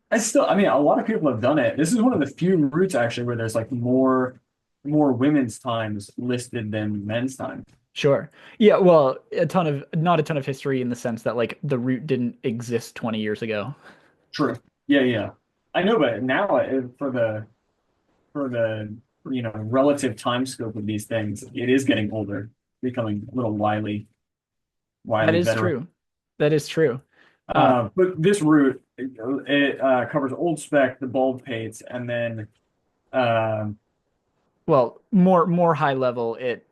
[SPEAKER 1] a lot of people have done it. This is one of the few routes actually where there's like more women's times listed than men's time.
[SPEAKER 2] sure. Yeah, well, a ton of not a ton of history in the sense that like the route didn't exist 20 years ago.
[SPEAKER 1] True. Yeah, yeah. I know, but now for the relative time scope of these things, it is getting older, becoming a little
[SPEAKER 2] That
[SPEAKER 1] wily
[SPEAKER 2] is
[SPEAKER 1] veteran.
[SPEAKER 2] true. That is true. Uh,
[SPEAKER 1] But this route it covers Old Spec, the Bulb Pates, and then um,
[SPEAKER 2] well, more high level, it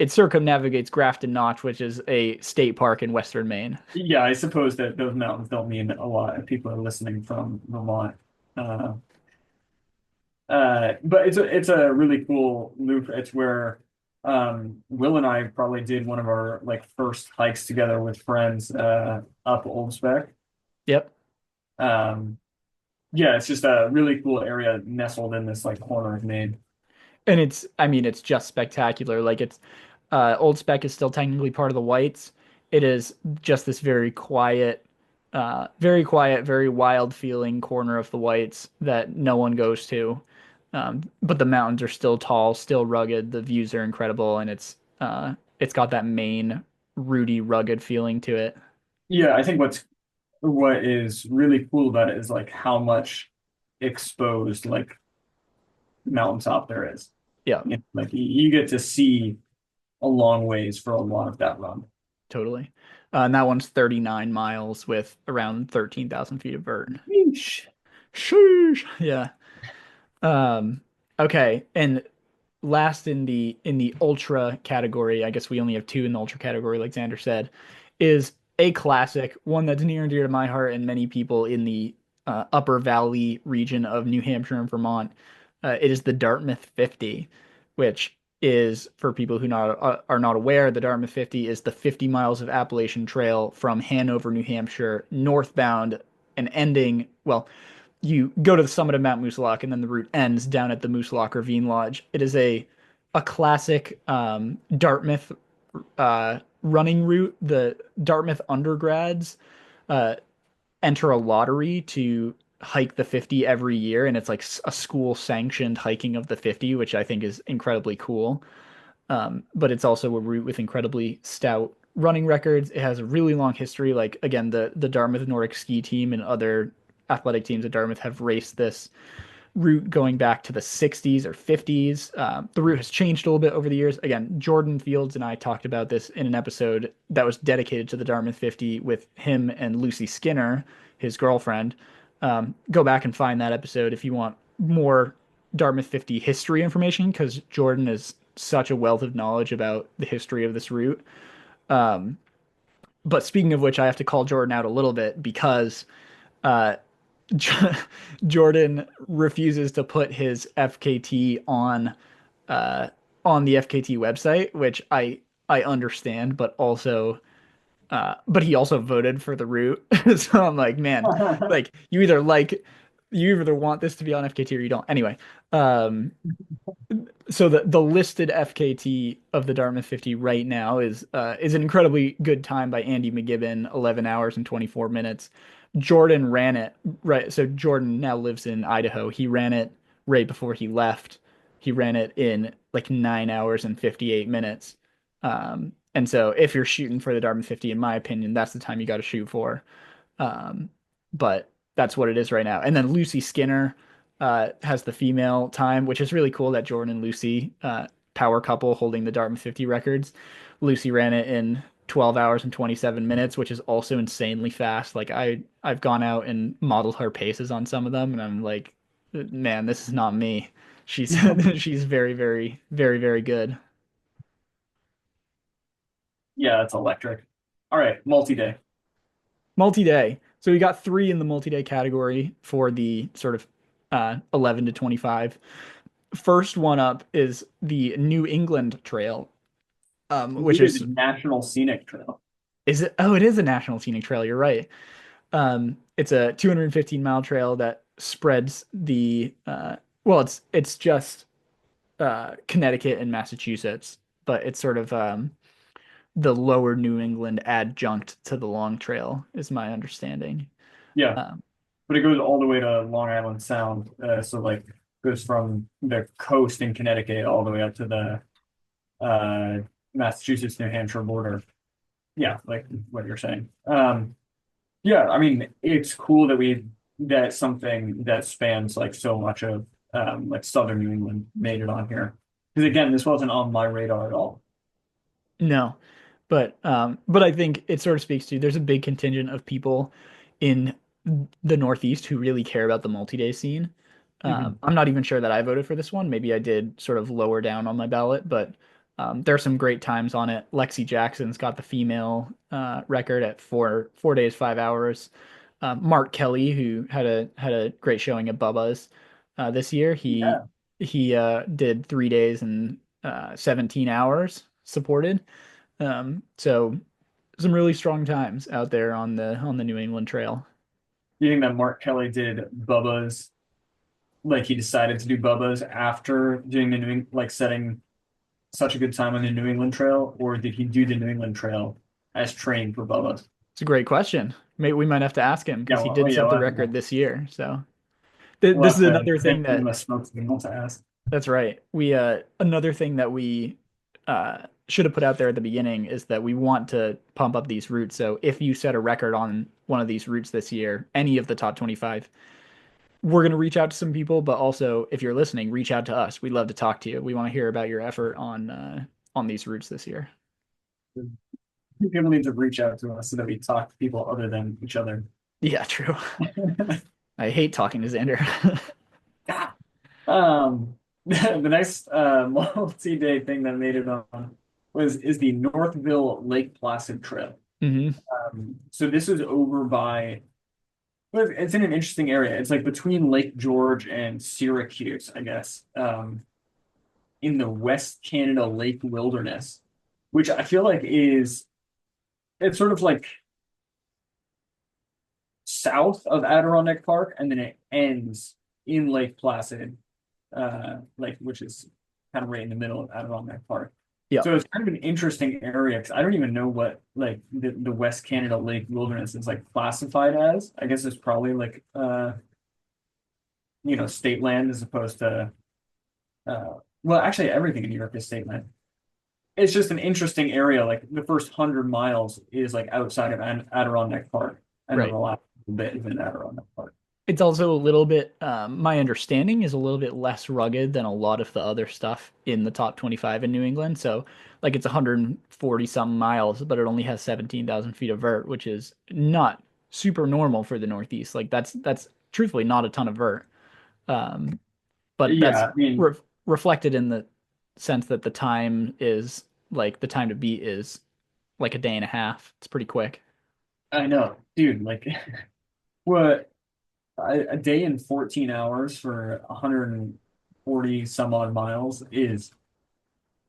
[SPEAKER 2] circumnavigates Grafton Notch, which is a state park in western Maine.
[SPEAKER 1] yeah, I suppose that those mountains don't mean a lot if people are listening from Vermont. Uh, but it's a really cool loop. It's where Will and I probably did one of our like first hikes together with friends up Old Spec.
[SPEAKER 2] Yep.
[SPEAKER 1] Um, yeah, it's just a really cool area nestled in this like corner of Maine.
[SPEAKER 2] And I mean, it's just spectacular. Like it's Old Spec is still technically part of the Whites. It is just this very quiet, very wild feeling corner of the Whites that no one goes to. But the mountains are still tall, still rugged. The views are incredible, and it's got that Maine rooty, rugged feeling to it.
[SPEAKER 1] Yeah, I think what is really cool about it is like how much exposed like mountaintop there is.
[SPEAKER 2] Yeah,
[SPEAKER 1] Like you get to see a long ways for a lot of that run.
[SPEAKER 2] totally. And that one's 39 miles with around 13,000 feet of vert.
[SPEAKER 1] Yeesh.
[SPEAKER 2] Sheesh. Yeah. Um, okay, and last in the ultra category, I guess we only have two in the ultra category, like Xander said, is a classic, one that's near and dear to my heart and many people in the Upper Valley region of New Hampshire and Vermont. It is the Dartmouth 50, which is for people who are not aware, the Dartmouth 50 is the 50 miles of Appalachian Trail from Hanover, New Hampshire, northbound and ending, well, you go to the summit of Mount Moosilauke, and then the route ends down at the Moosilauke Ravine Lodge. It is a classic Dartmouth running route. The Dartmouth undergrads uh, enter a lottery to hike the 50 every year, and it's like a school sanctioned hiking of the 50, which I think is incredibly cool. But it's also a route with incredibly stout running records. It has a really long history. Like again, the Dartmouth Nordic ski team and other athletic teams at Dartmouth have raced this route going back to the 60s or 50s. The route has changed a little bit over the years. Again, Jordan Fields and I talked about this in an episode that was dedicated to the Dartmouth 50 with him and Lucy Skinner, his girlfriend. Go back and find that episode if you want more Dartmouth 50 history information, because Jordan is such a wealth of knowledge about the history of this route. But speaking of which, I have to call Jordan out a little bit because uh, Jordan refuses to put his FKT uh, on the FKT website, which I understand, but he also voted for the route. So I'm like, man, like you either want this to be on FKT or you don't. Anyway, um, so the listed FKT of the Dartmouth 50 right now is an incredibly good time by Andy McGibbon, 11 hours and 24 minutes. Jordan ran it right. So Jordan now lives in Idaho. He ran it right before he left. He ran it in like 9 hours and 58 minutes. And so if you're shooting for the Dartmouth 50, in my opinion, that's the time you got to shoot for. Um, but that's what it is right now. And then Lucy Skinner has the female time, which is really cool that Jordan and Lucy, power couple holding the Dartmouth 50 records. Lucy ran it in 12 hours and 27 minutes, which is also insanely fast. Like I've gone out and modeled her paces on some of them, and I'm like, man, this is not me. She's she's very, very, very, very good.
[SPEAKER 1] Yeah, that's electric. All right, multi-day.
[SPEAKER 2] Multi-day. So we got three in the multi-day category for the sort of 11 to 25. First one up is the New England Trail. which
[SPEAKER 1] It is
[SPEAKER 2] is
[SPEAKER 1] a national scenic trail.
[SPEAKER 2] is it? Oh, it is a national scenic trail. You're right. It's a 215-mile trail that spreads the well, it's just Connecticut and Massachusetts, but it's sort of the lower New England adjunct to the Long Trail, is my understanding.
[SPEAKER 1] Yeah,
[SPEAKER 2] Um,
[SPEAKER 1] but it goes all the way to Long Island Sound. So like goes from the coast in Connecticut all the way up to the Massachusetts New Hampshire border. Yeah, like what you're saying. Yeah, I mean it's cool that we that something that spans like so much of like southern New England made it on here. Because again, this wasn't on my radar at all.
[SPEAKER 2] No, but I think it sort of speaks to there's a big contingent of people in the Northeast who really care about the multi-day scene.
[SPEAKER 1] Mhm.
[SPEAKER 2] I'm not even sure that I voted for this one. Maybe I did sort of lower down on my ballot, but there are some great times on it. Lexi Jackson's got the female record at 4 days 5 hours. Mark Kelly, who had a great showing at Bubba's this year, he
[SPEAKER 1] Yeah,
[SPEAKER 2] he did 3 days and 17 hours supported. So some really strong times out there on the New England Trail.
[SPEAKER 1] you think that Mark Kelly did Bubba's like he decided to do Bubba's after doing the New England, like setting such a good time on the New England Trail, or did he do the New England Trail as training for Bubba's?
[SPEAKER 2] It's a great question. Maybe we might have to ask him
[SPEAKER 1] Yeah,
[SPEAKER 2] because he
[SPEAKER 1] well, oh
[SPEAKER 2] did
[SPEAKER 1] yeah,
[SPEAKER 2] set the record this year. So
[SPEAKER 1] we'll
[SPEAKER 2] this
[SPEAKER 1] have
[SPEAKER 2] is
[SPEAKER 1] to
[SPEAKER 2] another
[SPEAKER 1] send
[SPEAKER 2] thing
[SPEAKER 1] him
[SPEAKER 2] that
[SPEAKER 1] a smoke signal to ask.
[SPEAKER 2] that's right. We another thing that we should have put out there at the beginning is that we want to pump up these routes. So if you set a record on one of these routes this year, any of the top 25, we're going to reach out to some people, but also if you're listening, reach out to us. We'd love to talk to you. We want to hear about your effort on these routes this year.
[SPEAKER 1] People need to reach out to us so that we talk to people other than each other.
[SPEAKER 2] Yeah, true. I hate talking to Xander.
[SPEAKER 1] The next multi-day thing that made it on was is the Northville Lake Placid Trail.
[SPEAKER 2] hmm
[SPEAKER 1] So this is over by well, it's in an interesting area. It's like between Lake George and Syracuse, I guess, in the West Canada Lake Wilderness, which I feel like is it's sort of like south of Adirondack Park, and then it ends in Lake Placid, like which is kind of right in the middle of Adirondack Park.
[SPEAKER 2] Yep.
[SPEAKER 1] So it's kind of an interesting area because I don't even know what like the West Canada Lake Wilderness is like classified as. I guess it's probably like state land as opposed to well, actually everything in New York is state land. It's just an interesting area. Like the first 100 miles is like outside of Adirondack Park, and then the
[SPEAKER 2] Right.
[SPEAKER 1] last bit is in Adirondack Park.
[SPEAKER 2] It's also a little bit, my understanding is a little bit less rugged than a lot of the other stuff in the top 25 in New England. So, like, it's 140 some miles, but it only has 17,000 feet of vert, which is not super normal for the Northeast. Like, that's truthfully not a ton of vert. Um, but that's
[SPEAKER 1] Yeah, I mean,
[SPEAKER 2] reflected in the sense that the time is like the time to beat is like a day and a half. It's pretty quick.
[SPEAKER 1] I know, dude. Like, what a day and 14 hours for 140 some odd miles is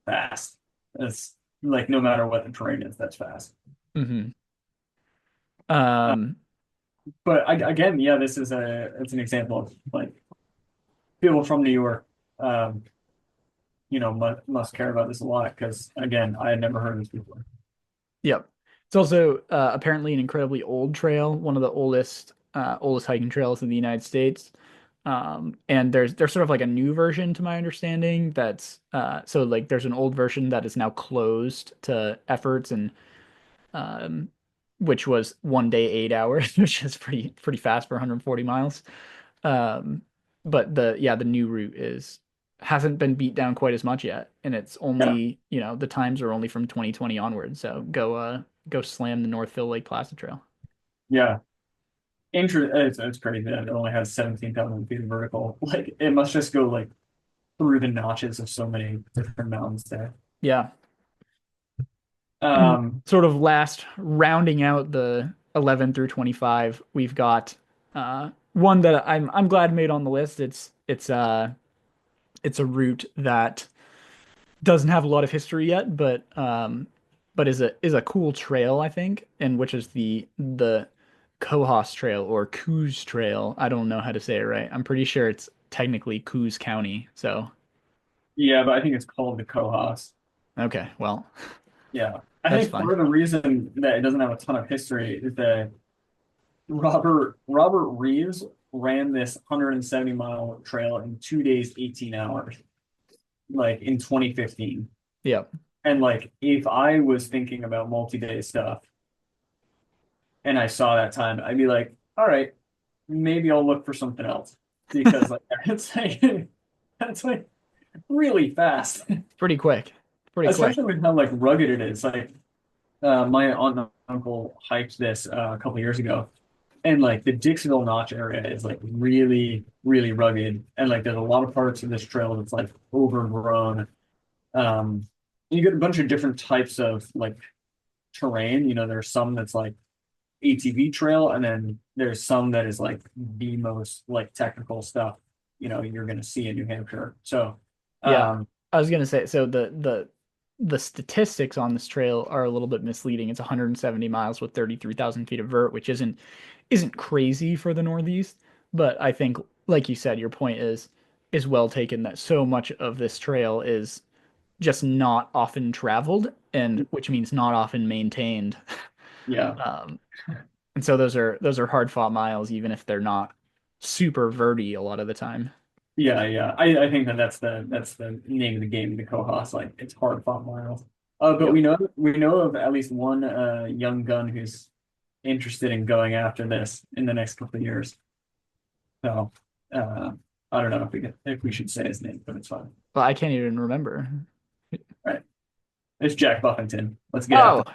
[SPEAKER 1] fast. That's like no matter what the terrain is, that's fast.
[SPEAKER 2] hmm
[SPEAKER 1] Uh,
[SPEAKER 2] Um,
[SPEAKER 1] but again, yeah, this is a it's an example of like people from New York, um, must care about this a lot because again, I had never heard of this before.
[SPEAKER 2] Yep. It's also apparently an incredibly old trail, one of the oldest hiking trails in the United States. And there's sort of like a new version to my understanding that's so like there's an old version that is now closed to efforts and um which was 1 day 8 hours, which is pretty fast for 140 miles. Um, but the new route is hasn't been beat down quite as much yet, and it's
[SPEAKER 1] Yeah,
[SPEAKER 2] only the times are only from 2020 onward. So go slam the Northville Lake Placid Trail.
[SPEAKER 1] yeah. It's crazy that it only has 17,000 feet of vertical. Like it must just go like through the notches of so many different mountains there.
[SPEAKER 2] Yeah, and
[SPEAKER 1] Um,
[SPEAKER 2] sort of last rounding out the 11 through 25, we've got one that I'm glad made on the list. It's a route that doesn't have a lot of history yet, but is a cool trail, I think, and which is the Cohos Trail or Coos Trail. I don't know how to say it right. I'm pretty sure it's technically Coos County. So,
[SPEAKER 1] Yeah, but I think it's called the Cohos.
[SPEAKER 2] okay, well,
[SPEAKER 1] Yeah. I
[SPEAKER 2] that's
[SPEAKER 1] think
[SPEAKER 2] fine.
[SPEAKER 1] part of the reason that it doesn't have a ton of history is that Robert Reeves ran this 170-mile trail in 2 days, 18 hours, like in 2015.
[SPEAKER 2] Yeah,
[SPEAKER 1] And like if I was thinking about multi-day stuff and I saw that time, I'd be like, all right, maybe I'll look for something else because like it's like that's like really fast,
[SPEAKER 2] pretty quick. Pretty quick.
[SPEAKER 1] especially with how like rugged it is. Like my aunt and uncle hiked this a couple years ago, and like the Dixville Notch area is like really, really rugged, and like there's a lot of parts of this trail that's like overgrown. Um, you get a bunch of different types of like terrain. You know, there's some that's like ATV trail, and then there's some that is like the most like technical stuff, you're gonna see in New Hampshire. So,
[SPEAKER 2] Yeah,
[SPEAKER 1] um,
[SPEAKER 2] I was gonna say, so the statistics on this trail are a little bit misleading. It's 170 miles with 33,000 feet of vert, which isn't crazy for the Northeast, but I think, like you said, your point is well taken that so much of this trail is just not often traveled, and which means not often maintained.
[SPEAKER 1] yeah,
[SPEAKER 2] Um, and so those are hard fought miles, even if they're not super verty a lot of the time.
[SPEAKER 1] yeah, yeah. I think that that's the name of the game, the Cohos. Like it's hard fought miles. But
[SPEAKER 2] Yep.
[SPEAKER 1] we know of at least one young gun who's interested in going after this in the next couple of years. So uh, I don't know if we should say his name, but it's fine.
[SPEAKER 2] Well, I can't even remember.
[SPEAKER 1] All right, it's Jack Buffington. Let's get
[SPEAKER 2] Oh,
[SPEAKER 1] after.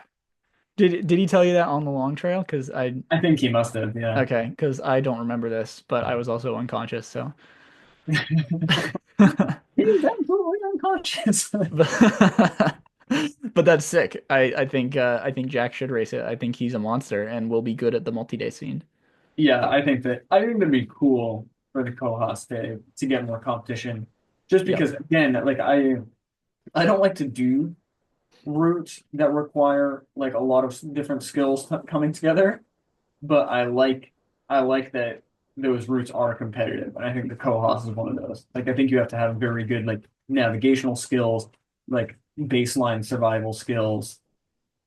[SPEAKER 2] did he tell you that on the long trail?
[SPEAKER 1] I think he must have. Yeah.
[SPEAKER 2] Because I don't remember this, but I was also unconscious, so.
[SPEAKER 1] He's absolutely unconscious.
[SPEAKER 2] But, but that's sick. I think Jack should race it. I think he's a monster and will be good at the multi-day scene.
[SPEAKER 1] Yeah, I think that'd be cool for the co-host to get more competition. Just
[SPEAKER 2] Yep.
[SPEAKER 1] because again, like I don't like to do routes that require like a lot of different skills coming together, but I like that those routes are competitive. And I think the co-host is one of those. Like I think you have to have very good like navigational skills, like baseline survival skills,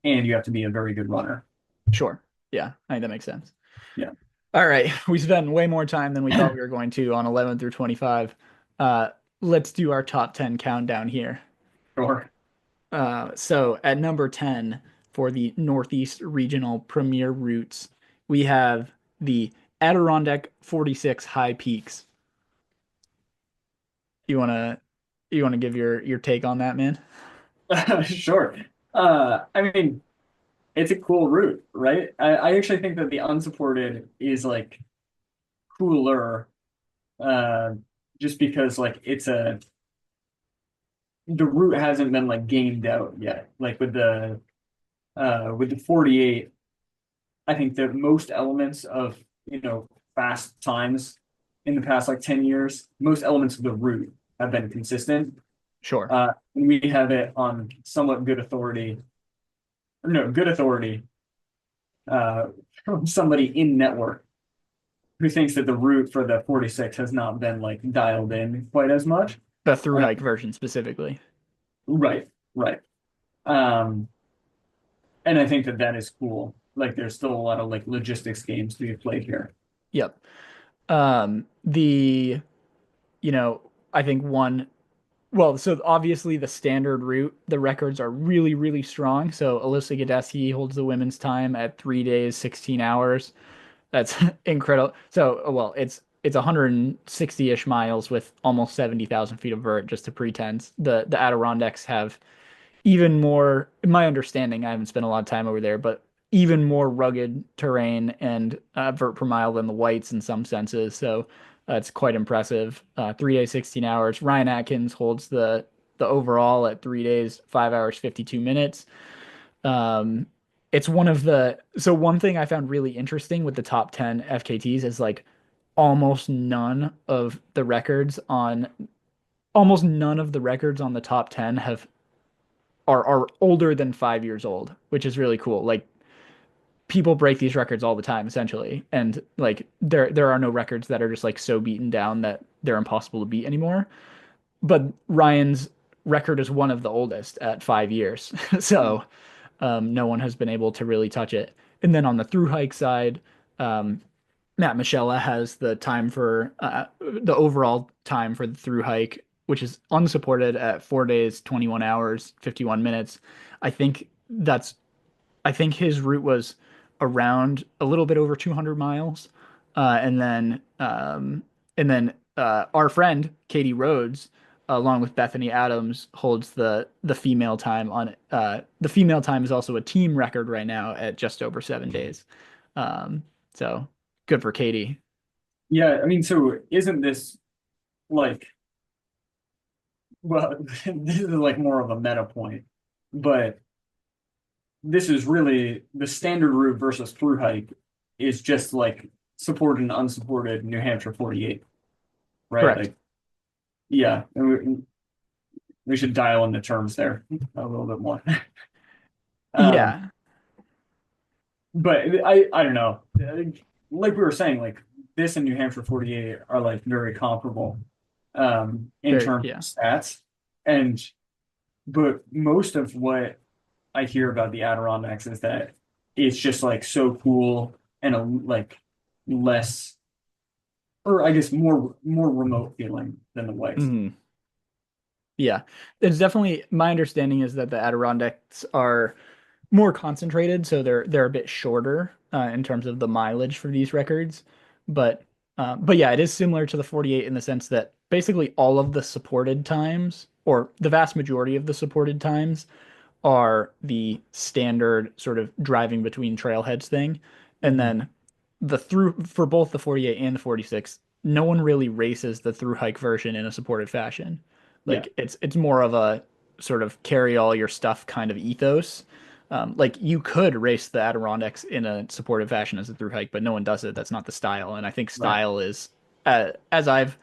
[SPEAKER 1] and you have to be a very good runner.
[SPEAKER 2] Sure. Yeah, I think that makes sense.
[SPEAKER 1] Yeah,
[SPEAKER 2] All right, we spent way more time than we thought we were going to on 11 through 25. Uh, let's do our top 10 countdown here.
[SPEAKER 1] sure.
[SPEAKER 2] So at number 10 for the Northeast Regional Premier Routes, we have the Adirondack 46 High Peaks. You wanna you wanna give your take on that, man?
[SPEAKER 1] Sure. I mean, it's a cool route, right? I actually think that the unsupported is like cooler, uh, just because like the route hasn't been like gamed out yet. Like with the 48, I think that most elements of fast times in the past like 10 years, most elements of the route have been consistent.
[SPEAKER 2] Sure.
[SPEAKER 1] And we have it on somewhat good authority, or no, good authority uh, from somebody in network who thinks that the route for the 46 has not been like dialed in quite as much.
[SPEAKER 2] The through
[SPEAKER 1] Uh,
[SPEAKER 2] hike version specifically.
[SPEAKER 1] right, right. Um, and I think that that is cool. Like, there's still a lot of like logistics games to be played here.
[SPEAKER 2] Yep. The I think one well, so obviously the standard route, the records are really, really strong. So Alyssa Gadecki holds the women's time at 3 days, 16 hours. That's incredible. So, well, it's 160-ish miles with almost 70,000 feet of vert, just to pretense. The Adirondacks have even more, in my understanding, I haven't spent a lot of time over there, but even more rugged terrain and vert per mile than the whites in some senses. So it's quite impressive. 3 days, 16 hours. Ryan Atkins holds the overall at 3 days, 5 hours, 52 minutes. Um, it's one of the so one thing I found really interesting with the top 10 FKTs is like almost none of the records almost none of the records on the top 10 have are older than 5 years old, which is really cool. Like people break these records all the time, essentially, and like there are no records that are just like so beaten down that they're impossible to beat anymore. But Ryan's record is one of the oldest at 5 years, so no one has been able to really touch it. And then on the through hike side, um, Matt Michela has the time for the overall time for the through hike, which is unsupported at 4 days, 21 hours, 51 minutes. I think that's I think his route was around a little bit over 200 miles. And then our friend Katie Rhodes, along with Bethany Adams, holds the female time on the female time is also a team record right now at just over 7 days. Um, so good for Katie.
[SPEAKER 1] Yeah, I mean, so isn't this like, well, this is like more of a meta point, but this is really the standard route versus through hike is just like supported and unsupported New Hampshire 48, right?
[SPEAKER 2] Correct.
[SPEAKER 1] Like, yeah, we should dial in the terms there a little bit more. Um,
[SPEAKER 2] Yeah,
[SPEAKER 1] but I don't know. Like we were saying, like this and New Hampshire 48 are like very comparable in
[SPEAKER 2] very
[SPEAKER 1] terms of
[SPEAKER 2] yeah.
[SPEAKER 1] stats. And but most of what I hear about the Adirondacks is that it's just like so cool and like less, or I guess more remote feeling than the Whites.
[SPEAKER 2] Mhm. Yeah. It's definitely my understanding is that the Adirondacks are more concentrated, so they're a bit shorter in terms of the mileage for these records. But yeah, it is similar to the 48 in the sense that basically all of the supported times, or the vast majority of the supported times, are the standard sort of driving between trailheads thing. And
[SPEAKER 1] Mhm.
[SPEAKER 2] then the through for both the 48 and the 46, no one really races the through hike version in a supported fashion.
[SPEAKER 1] Yeah,
[SPEAKER 2] Like it's more of a sort of carry all your stuff kind of ethos. Like you could race the Adirondacks in a supportive fashion as a through hike, but no one does it. That's not the style. And I think
[SPEAKER 1] right.
[SPEAKER 2] style is, as I've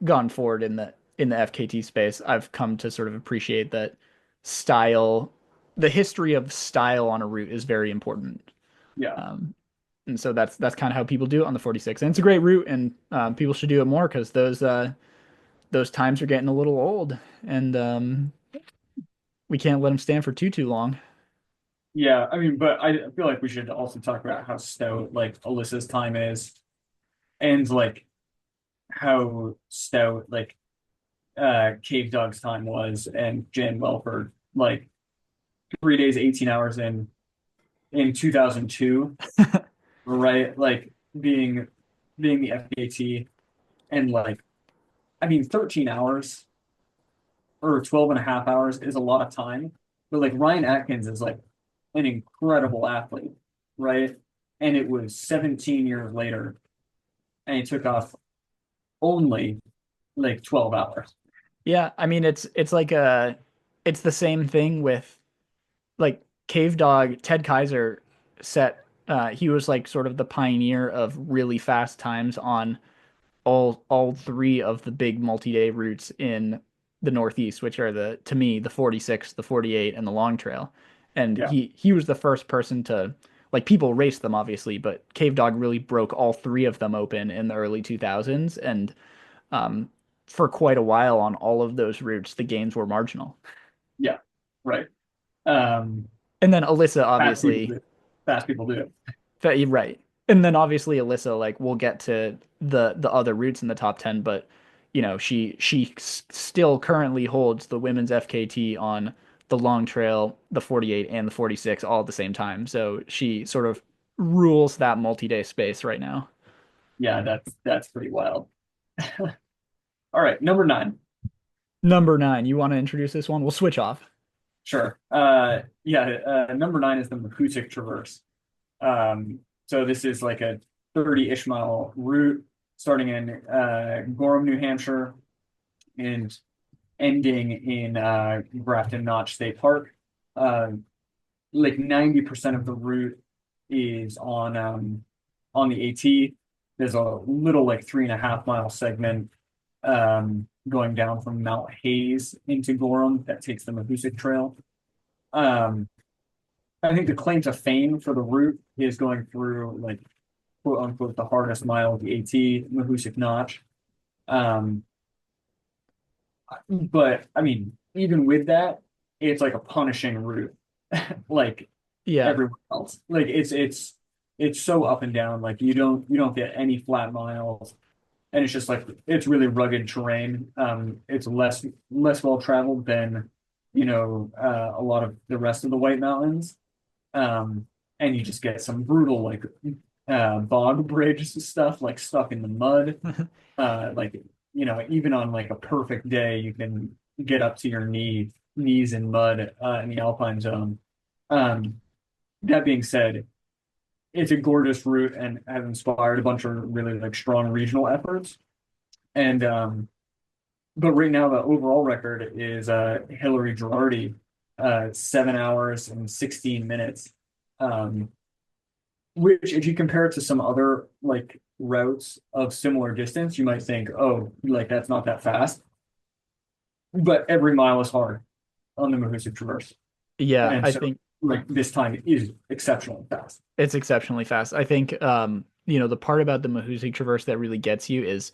[SPEAKER 2] gone forward in the FKT space, I've come to sort of appreciate that style, the history of style on a route is very important.
[SPEAKER 1] Yeah.
[SPEAKER 2] Um, and so that's kind of how people do it on the 46. And it's a great route, and people should do it more because those times are getting a little old, and we can't let them stand for too long.
[SPEAKER 1] Yeah, I mean, but I feel like we should also talk about how stout like Alyssa's time is and like how stout like Cave Dog's time was and Jan Welford like 3 days, 18 hours in 2002, right? Like being the FKT and like I mean 13 hours or 12 and a half hours is a lot of time. But like Ryan Atkins is like an incredible athlete, right? And it was 17 years later and he took off only like 12 hours.
[SPEAKER 2] Yeah, I mean it's like a it's the same thing with like Cave Dog. Ted Kaiser set he was like sort of the pioneer of really fast times on all three of the big multi-day routes in the Northeast, which are the to me the 46, the 48, and the Long Trail. And
[SPEAKER 1] Yeah.
[SPEAKER 2] he was the first person to like people raced them obviously, but Cave Dog really broke all three of them open in the early 2000s, and um, for quite a while on all of those routes, the gains were marginal.
[SPEAKER 1] Yeah. Right. Um,
[SPEAKER 2] And then Alyssa
[SPEAKER 1] fast people
[SPEAKER 2] obviously
[SPEAKER 1] do. Fast people do it.
[SPEAKER 2] Right. And then obviously Alyssa, like we'll get to the other routes in the top 10, but you know, still currently holds the women's FKT on the long trail, the 48 and the 46 all at the same time. So she sort of rules that multi-day space right now.
[SPEAKER 1] Yeah, that's pretty wild. All right, number nine.
[SPEAKER 2] Number 9, you want to introduce this one? We'll switch off.
[SPEAKER 1] Sure. Yeah, number nine is the Mahutic Traverse. So this is like a 30-ish mile route starting in Gorham, New Hampshire, and ending in Grafton Notch State Park. Uh, like 90% of the route is on the AT. There's a little like 3.5 mile segment going down from Mount Hayes into Gorham that takes the Mahoosic Trail. Um, I think the claim to fame for the route is going through like quote unquote the hardest mile of the AT, Mahoosic Notch. Um, but I mean, even with that, it's like a punishing route, like
[SPEAKER 2] Yeah.
[SPEAKER 1] everywhere else. Like it's so up and down. Like you don't get any flat miles, and it's just like it's really rugged terrain. It's less well traveled than a lot of the rest of the White Mountains. Um, and you just get some brutal like bog bridge stuff, like stuck in the mud. Like even on like a perfect day, you can get up to your knees in mud in the Alpine zone. Um, that being said, it's a gorgeous route and has inspired a bunch of really like strong regional efforts. And but right now the overall record is Hillary Girardi, 7 hours and 16 minutes. Um, which if you compare it to some other like routes of similar distance, you might think, oh, like that's not that fast. But every mile is hard on the Mahusic Traverse.
[SPEAKER 2] Yeah,
[SPEAKER 1] And
[SPEAKER 2] I
[SPEAKER 1] so
[SPEAKER 2] think
[SPEAKER 1] like this time is exceptionally fast.
[SPEAKER 2] it's exceptionally fast. I think the part about the Mahusic Traverse that really gets you is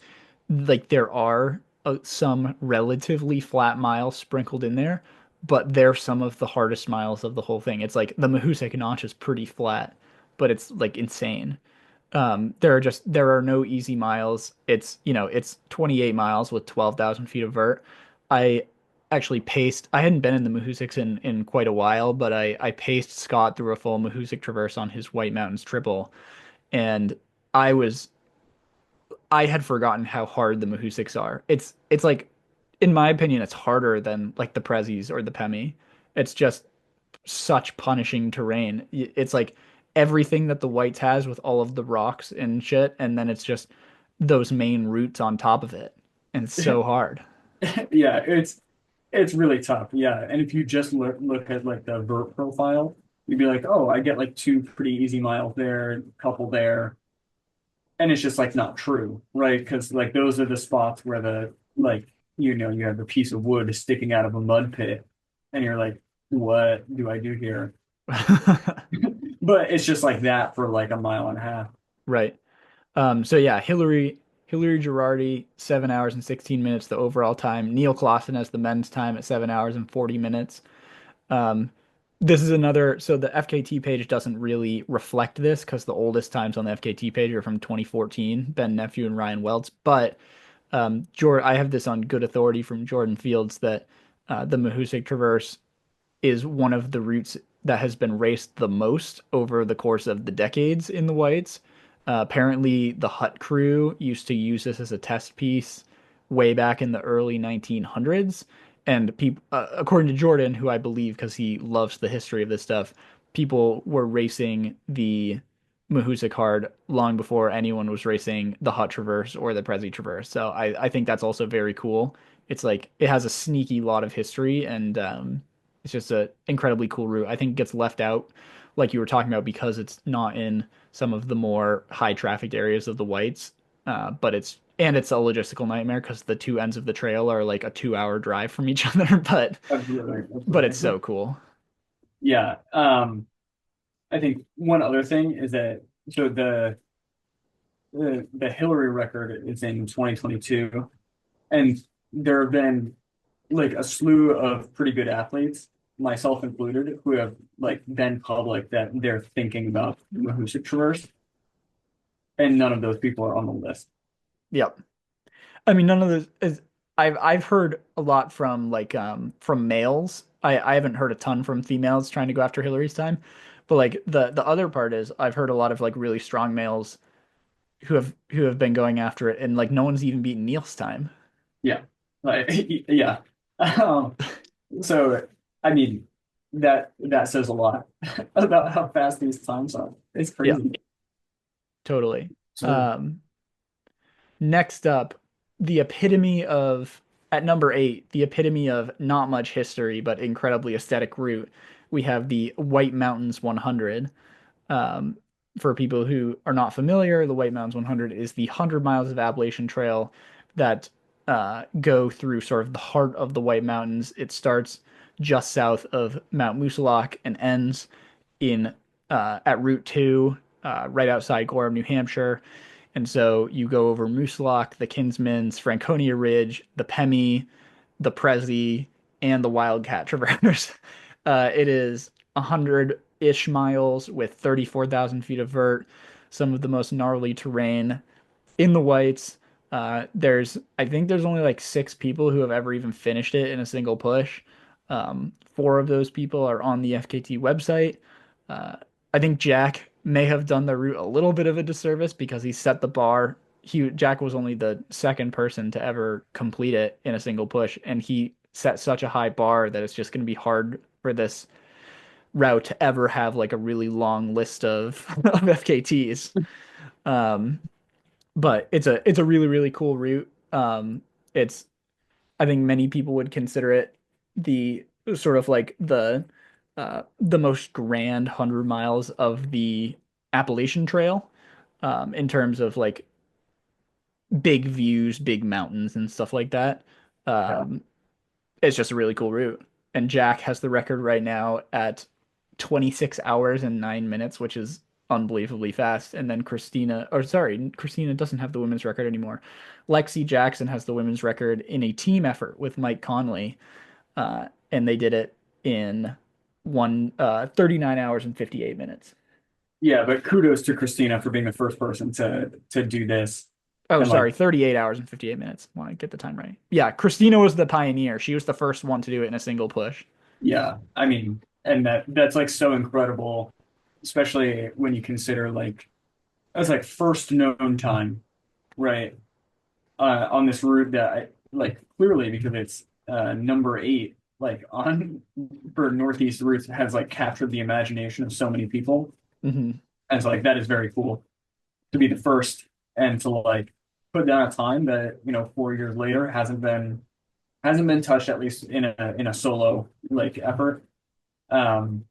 [SPEAKER 2] like there are some relatively flat miles sprinkled in there, but they're some of the hardest miles of the whole thing. It's like the Mahusic Notch is pretty flat, but it's like insane. There are no easy miles. It's 28 miles with 12,000 feet of vert. I actually paced. I hadn't been in the Mahoosics in quite a while, but I paced Scott through a full Mahoosic traverse on his White Mountains triple, and I was I had forgotten how hard the Mahoosics are. It's like, in my opinion, it's harder than like the Prezis or the Pemi. It's just such punishing terrain. It's like everything that the Whites has with all of the rocks and shit, and then it's just those main routes on top of it. And it's so hard.
[SPEAKER 1] Yeah, it's really tough. Yeah. And if you just look at like the vert profile, you'd be like, oh, I get like two pretty easy miles there, a couple there. And it's just like not true, right? Because like those are the spots where the like you have a piece of wood sticking out of a mud pit, and you're like, what do I do here? But it's just like that for like a mile and a half.
[SPEAKER 2] Right. So yeah, Hillary Girardi, 7 hours and 16 minutes, the overall time. Neil Clausen has the men's time at 7 hours and 40 minutes. Um, this is another, so the FKT page doesn't really reflect this because the oldest times on the FKT page are from 2014, Ben Nephew and Ryan Welts. But I have this on good authority from Jordan Fields that the Mahoosic Traverse is one of the routes that has been raced the most over the course of the decades in the whites. Apparently, the Hut crew used to use this as a test piece way back in the early 1900s. And people, according to Jordan, who I believe because he loves the history of this stuff, people were racing the Mahusa card long before anyone was racing the Hut Traverse or the Prezi Traverse. So I think that's also very cool. It's like it has a sneaky lot of history, and it's just a incredibly cool route. I think it gets left out, like you were talking about, because it's not in some of the more high trafficked areas of the whites. But it's a logistical nightmare because the two ends of the trail are like a 2 hour drive from each other.
[SPEAKER 1] Absolutely,
[SPEAKER 2] But it's
[SPEAKER 1] absolutely.
[SPEAKER 2] so cool.
[SPEAKER 1] Yeah. I think one other thing is that so the Hillary record is in 2022, and there have been like a slew of pretty good athletes, myself included, who have like been public that they're thinking about the Mahusic Traverse, and none of those people are on the list.
[SPEAKER 2] Yep. I mean, none of this is. I've heard a lot from from males. I haven't heard a ton from females trying to go after Hillary's time, but like the other part is I've heard a lot of like really strong males who have been going after it, and like no one's even beaten Neil's time.
[SPEAKER 1] Yeah, like yeah. Um, so I mean that says a lot about how fast these times are. It's
[SPEAKER 2] Yeah,
[SPEAKER 1] crazy.
[SPEAKER 2] totally.
[SPEAKER 1] So
[SPEAKER 2] Um, Next up, the epitome of at number 8, the epitome of not much history but incredibly aesthetic route. We have the White Mountains 100. Um, for people who are not familiar, the White Mountains 100 is the 100 miles of Appalachian Trail that go through sort of the heart of the White Mountains. It starts just south of Mount Moosilauke and ends in at Route 2, right outside Gorham, New Hampshire. And so you go over Moosilauke, the Kinsmans, Franconia Ridge, the Pemmy, the Prezi, and the Wildcat Traverse. It is 100-ish miles with 34,000 feet of vert, some of the most gnarly terrain in the whites. I think there's only like 6 people who have ever even finished it in a single push. 4 of those people are on the FKT website. Uh, I think Jack may have done the route a little bit of a disservice because he set the bar. Jack was only the second person to ever complete it in a single push, and he set such a high bar that it's just going to be hard for this route to ever have like a really long list of FKTs. Um, but it's a really really cool route. It's I think many people would consider it the sort of like the most grand 100 miles of the Appalachian Trail, in terms of like big views, big mountains, and stuff like that.
[SPEAKER 1] Yeah.
[SPEAKER 2] Um, it's just a really cool route. And Jack has the record right now at 26 hours and 9 minutes, which is unbelievably fast. And then Christina doesn't have the women's record anymore. Lexi Jackson has the women's record in a team effort with Mike Conley. And they did it in 39 hours and 58 minutes.
[SPEAKER 1] Yeah, but kudos to Christina for being the first person to do this.
[SPEAKER 2] Oh,
[SPEAKER 1] And like,
[SPEAKER 2] sorry, 38 hours and 58 minutes. Want to get the time right. Yeah, Christina was the pioneer. She was the first one to do it in a single push.
[SPEAKER 1] yeah, I mean, and that's like so incredible, especially when you consider like that's like first known time, right? On this route that I like clearly because it's number 8, like on for Northeast routes has like captured the imagination of so many people.
[SPEAKER 2] Hmm.
[SPEAKER 1] And it's like that is very cool to be the first and to like put down a time that, 4 years later hasn't been touched at least in a solo like effort. Um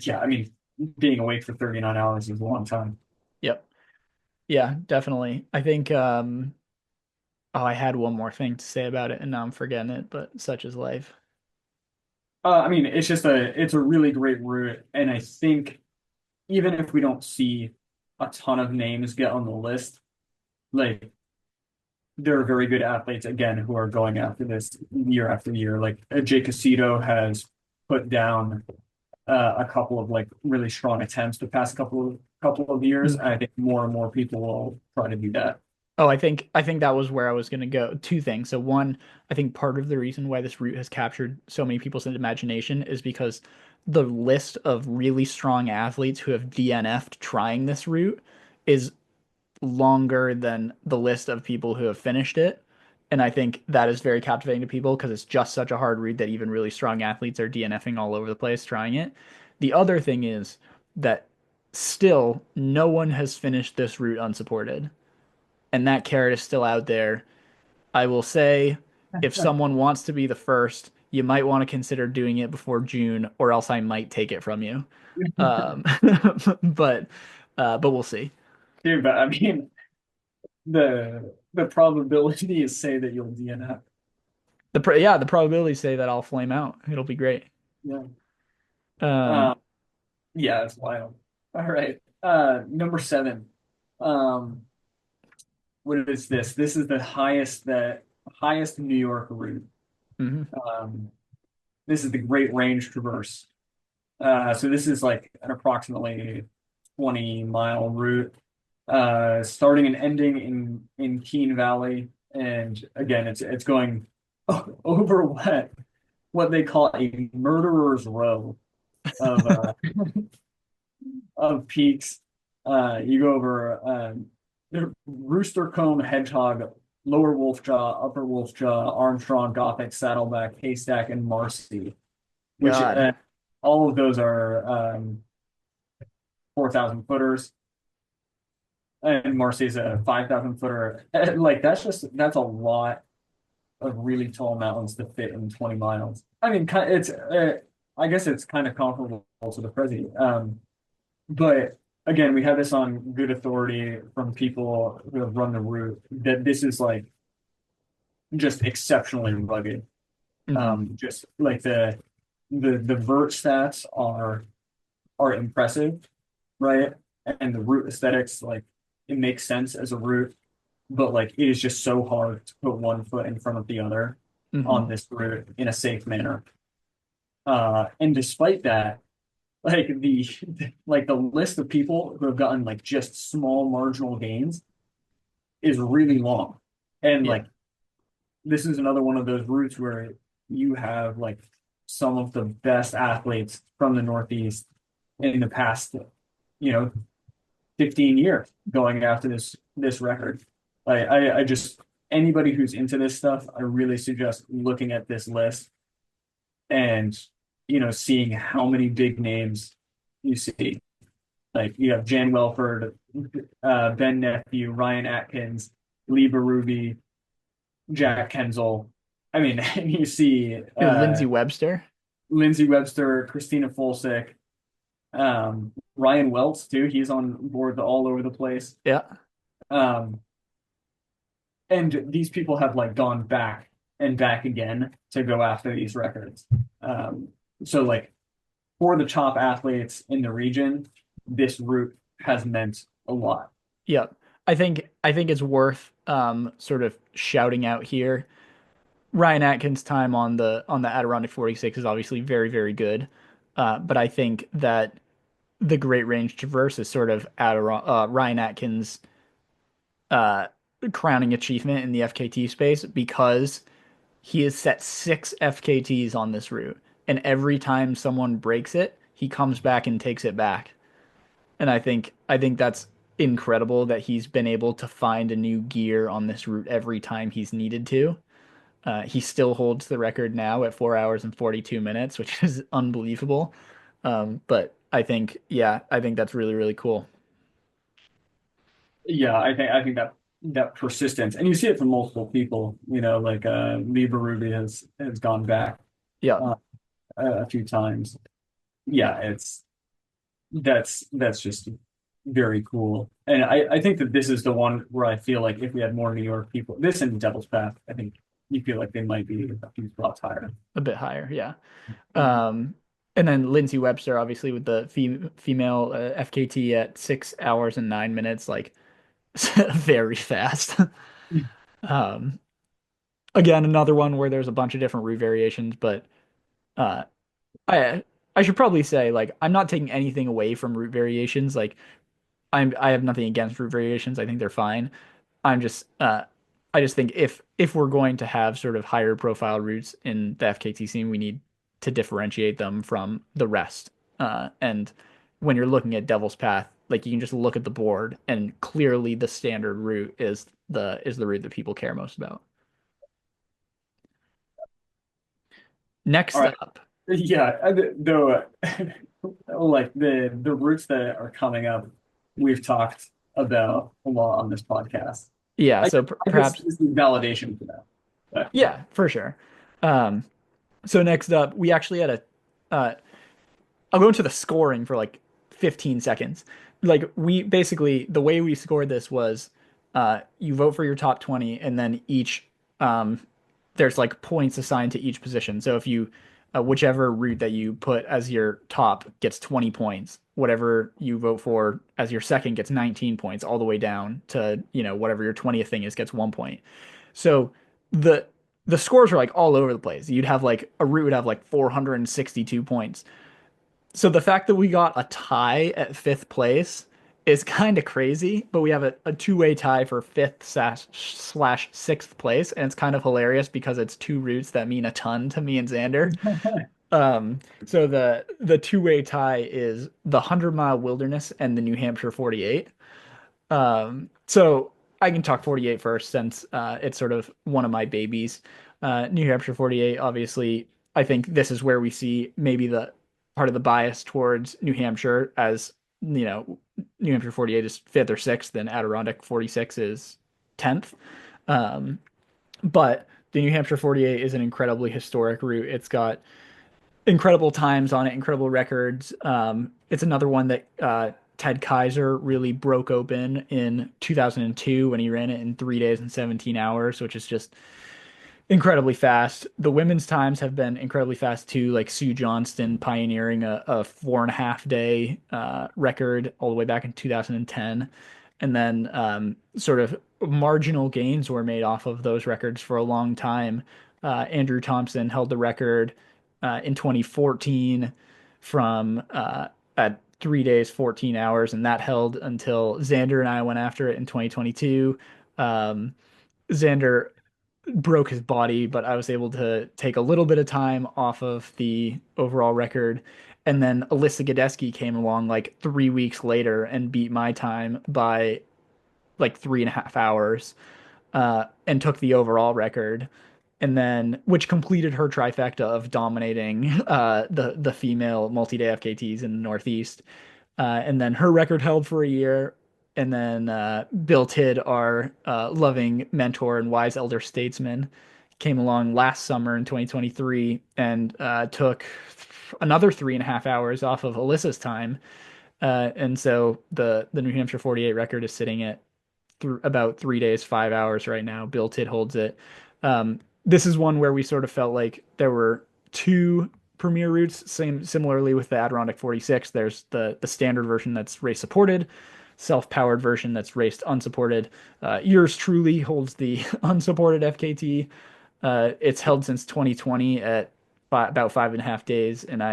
[SPEAKER 1] yeah, I mean being awake for 39 hours is a long time.
[SPEAKER 2] Yep. Yeah, definitely. I think oh, I had one more thing to say about it and now I'm forgetting it, but such is life.
[SPEAKER 1] I mean, it's a really great route, and I think even if we don't see a ton of names get on the list, like there are very good athletes again who are going after this year after year. Like Jay Casito has put down a couple of like really strong attempts the past couple of years. And I think more and more people will try to do that.
[SPEAKER 2] Oh, I think that was where I was going to go. 2 things. So one, I think part of the reason why this route has captured so many people's imagination is because the list of really strong athletes who have DNF'd trying this route is longer than the list of people who have finished it. And I think that is very captivating to people because it's just such a hard route that even really strong athletes are DNFing all over the place trying it. The other thing is that still no one has finished this route unsupported, and that carrot is still out there. I will say, if someone wants to be the first, you might want to consider doing it before June, or else I might take it from you. Um, but but we'll see.
[SPEAKER 1] Dude, but I mean the probability is say that you'll DNF.
[SPEAKER 2] The probabilities say that I'll flame out. It'll be great.
[SPEAKER 1] Yeah.
[SPEAKER 2] Um,
[SPEAKER 1] Um, yeah, it's wild. All right. Number 7. Um, what is this? This is the highest New York route.
[SPEAKER 2] mhm.
[SPEAKER 1] Um, this is the Great Range Traverse. So this is like an approximately 20-mile route, starting and ending in Keene Valley. And again, it's going over what they call a murderer's row of peaks. You go over the Rooster Comb, Hedgehog, Lower Wolf Jaw, Upper Wolf Jaw, Armstrong, Gothic, Saddleback, Haystack, and Marcy, which
[SPEAKER 2] God.
[SPEAKER 1] all of those are 4,000 footers, and Marcy's a 5,000 footer. Like that's a lot of really tall mountains to fit in 20 miles. I mean, I guess it's kind of comparable to the Prezi. But again, we have this on good authority from people who have run the route that this is like just exceptionally rugged.
[SPEAKER 2] Hmm.
[SPEAKER 1] Just like the vert stats are impressive, right? And the route aesthetics, like it makes sense as a route, but like it is just so hard to put one foot in front of the other
[SPEAKER 2] Hmm.
[SPEAKER 1] on this route in a safe manner. And despite that, like the list of people who have gotten like just small marginal gains is really long. And
[SPEAKER 2] Yeah.
[SPEAKER 1] like this is another one of those routes where you have like some of the best athletes from the Northeast in the past, 15 years going after this record. I just anybody who's into this stuff, I really suggest looking at this list and seeing how many big names you see. Like you have Jan Welford, Ben Nephew, Ryan Atkins, Lee Berube, Jack Kenzel. I mean, and you see
[SPEAKER 2] Lindsey Webster.
[SPEAKER 1] Lindsey Webster, Christina Fulsick, Ryan Welts too. He's on board all over the place.
[SPEAKER 2] Yeah.
[SPEAKER 1] Um, and these people have like gone back and back again to go after these records. Um, so like for the top athletes in the region, this route has meant a lot.
[SPEAKER 2] Yeah. I think it's worth sort of shouting out here. Ryan Atkins' time on the Adirondack 46 is obviously very, very good. But I think that the Great Range Traverse is sort of Ryan Atkins' uh, crowning achievement in the FKT space because he has set 6 FKTs on this route, and every time someone breaks it, he comes back and takes it back. And I think that's incredible that he's been able to find a new gear on this route every time he's needed to. He still holds the record now at 4 hours and 42 minutes, which is unbelievable. But I think, yeah, I think that's really, really cool.
[SPEAKER 1] Yeah, I think that persistence, and you see it from multiple people. Like Lee Berube has gone back
[SPEAKER 2] Yeah,
[SPEAKER 1] uh, a few times. Yeah, that's just very cool. And I think that this is the one where I feel like if we had more New York people, this and Devil's Path, I think you feel like they might be a few spots higher.
[SPEAKER 2] a bit higher. Yeah. Um, and then Lindsey Webster, obviously, with the female FKT at 6 hours and 9 minutes, like very fast. Um, Again, another one where there's a bunch of different route variations, but uh, I I should probably say like I'm not taking anything away from route variations. Like I have nothing against route variations. I think they're fine. I'm just I just think if we're going to have sort of higher profile routes in the FKT scene, we need to differentiate them from the rest. And when you're looking at Devil's Path, like you can just look at the board and clearly the standard route is the route that people care most about.
[SPEAKER 1] All
[SPEAKER 2] Next
[SPEAKER 1] right.
[SPEAKER 2] up,
[SPEAKER 1] Yeah, though, like the routes that are coming up, we've talked about a lot on this podcast.
[SPEAKER 2] yeah,
[SPEAKER 1] I
[SPEAKER 2] so
[SPEAKER 1] I guess
[SPEAKER 2] perhaps
[SPEAKER 1] this is validation for that. But
[SPEAKER 2] yeah, for sure. Um, so next up, we actually had a uh, I'll go into the scoring for like 15 seconds. Like we basically the way we scored this was you vote for your top 20 and then each um there's like points assigned to each position. So if you whichever route that you put as your top gets 20 points, whatever you vote for as your second gets 19 points all the way down to, whatever your 20th thing is gets 1 point. So the the scores are like all over the place. You'd have like a route would have like 462 points, so the fact that we got a tie at fifth place is kind of crazy, but we have a two-way tie for fifth slash sixth place, and it's kind of hilarious because it's two routes that mean a ton to me and Xander. So the two-way tie is the 100-mile wilderness and the New Hampshire 48. So I can talk 48 first since it's sort of one of my babies. New Hampshire 48, obviously, I think this is where we see maybe the part of the bias towards New Hampshire as, New Hampshire 48 is fifth or sixth, and Adirondack 46 is 10th. Um, but the New Hampshire 48 is an incredibly historic route. It's got incredible times on it, incredible records. It's another one that Ted Kaiser really broke open in 2002 when he ran it in 3 days and 17 hours, which is just incredibly fast. The women's times have been incredibly fast too, like Sue Johnston pioneering a 4.5 day record all the way back in 2010. And then sort of marginal gains were made off of those records for a long time. Andrew Thompson held the record in 2014 from at 3 days, 14 hours, and that held until Xander and I went after it in 2022. Xander broke his body, but I was able to take a little bit of time off of the overall record. And then Alyssa Godesky came along like 3 weeks later and beat my time by like 3.5 hours, and took the overall record. And then, which completed her trifecta of dominating the female multi-day FKTs in the Northeast. And then her record held for a year. And then Bill Tidd, our loving mentor and wise elder statesman, came along last summer in 2023 and took another 3.5 hours off of Alyssa's time. And so the New Hampshire 48 record is sitting at about 3 days, 5 hours right now. Bill Tidd holds it. This is one where we sort of felt like there were two premier routes. Similarly with the Adirondack 46, there's the standard version that's race supported, self-powered version that's raced unsupported. Yours truly holds the unsupported FKT. It's held since 2020 at about 5.5 days, and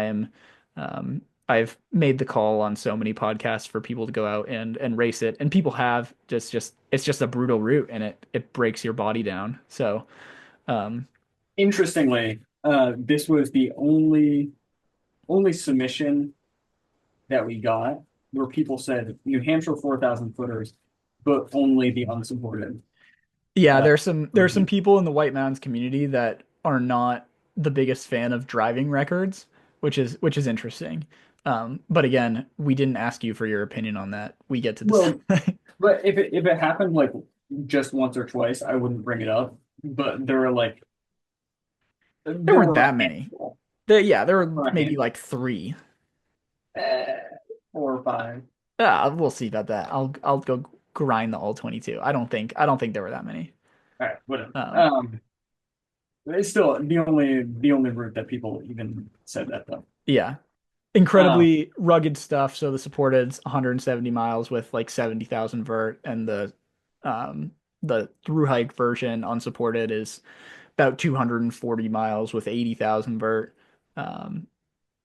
[SPEAKER 2] I've made the call on so many podcasts for people to go out and race it, and people have just it's just a brutal route, and it breaks your body down. So, um,
[SPEAKER 1] Interestingly, this was the only submission that we got where people said New Hampshire 4,000 footers, but only the unsupported.
[SPEAKER 2] yeah,
[SPEAKER 1] Uh,
[SPEAKER 2] there's some people in the White Mountains community that are not the biggest fan of driving records, which is interesting. But again, we didn't ask you for your opinion on that. We get to
[SPEAKER 1] well,
[SPEAKER 2] decide.
[SPEAKER 1] but if it happened like just once or twice, I wouldn't bring it up. But
[SPEAKER 2] There
[SPEAKER 1] there
[SPEAKER 2] weren't
[SPEAKER 1] were a
[SPEAKER 2] that many.
[SPEAKER 1] handful,
[SPEAKER 2] Yeah, there were
[SPEAKER 1] or a
[SPEAKER 2] maybe
[SPEAKER 1] handful,
[SPEAKER 2] like three.
[SPEAKER 1] eh, 4 or 5.
[SPEAKER 2] We'll see about that. I'll go grind the all 22. I don't think there were that many.
[SPEAKER 1] All right, whatever.
[SPEAKER 2] Um,
[SPEAKER 1] It's still the only route that people even said that though.
[SPEAKER 2] yeah,
[SPEAKER 1] Um,
[SPEAKER 2] incredibly rugged stuff. So the supported's 170 miles with like 70,000 vert, and the through hike version unsupported is about 240 miles with 80,000 vert. Um,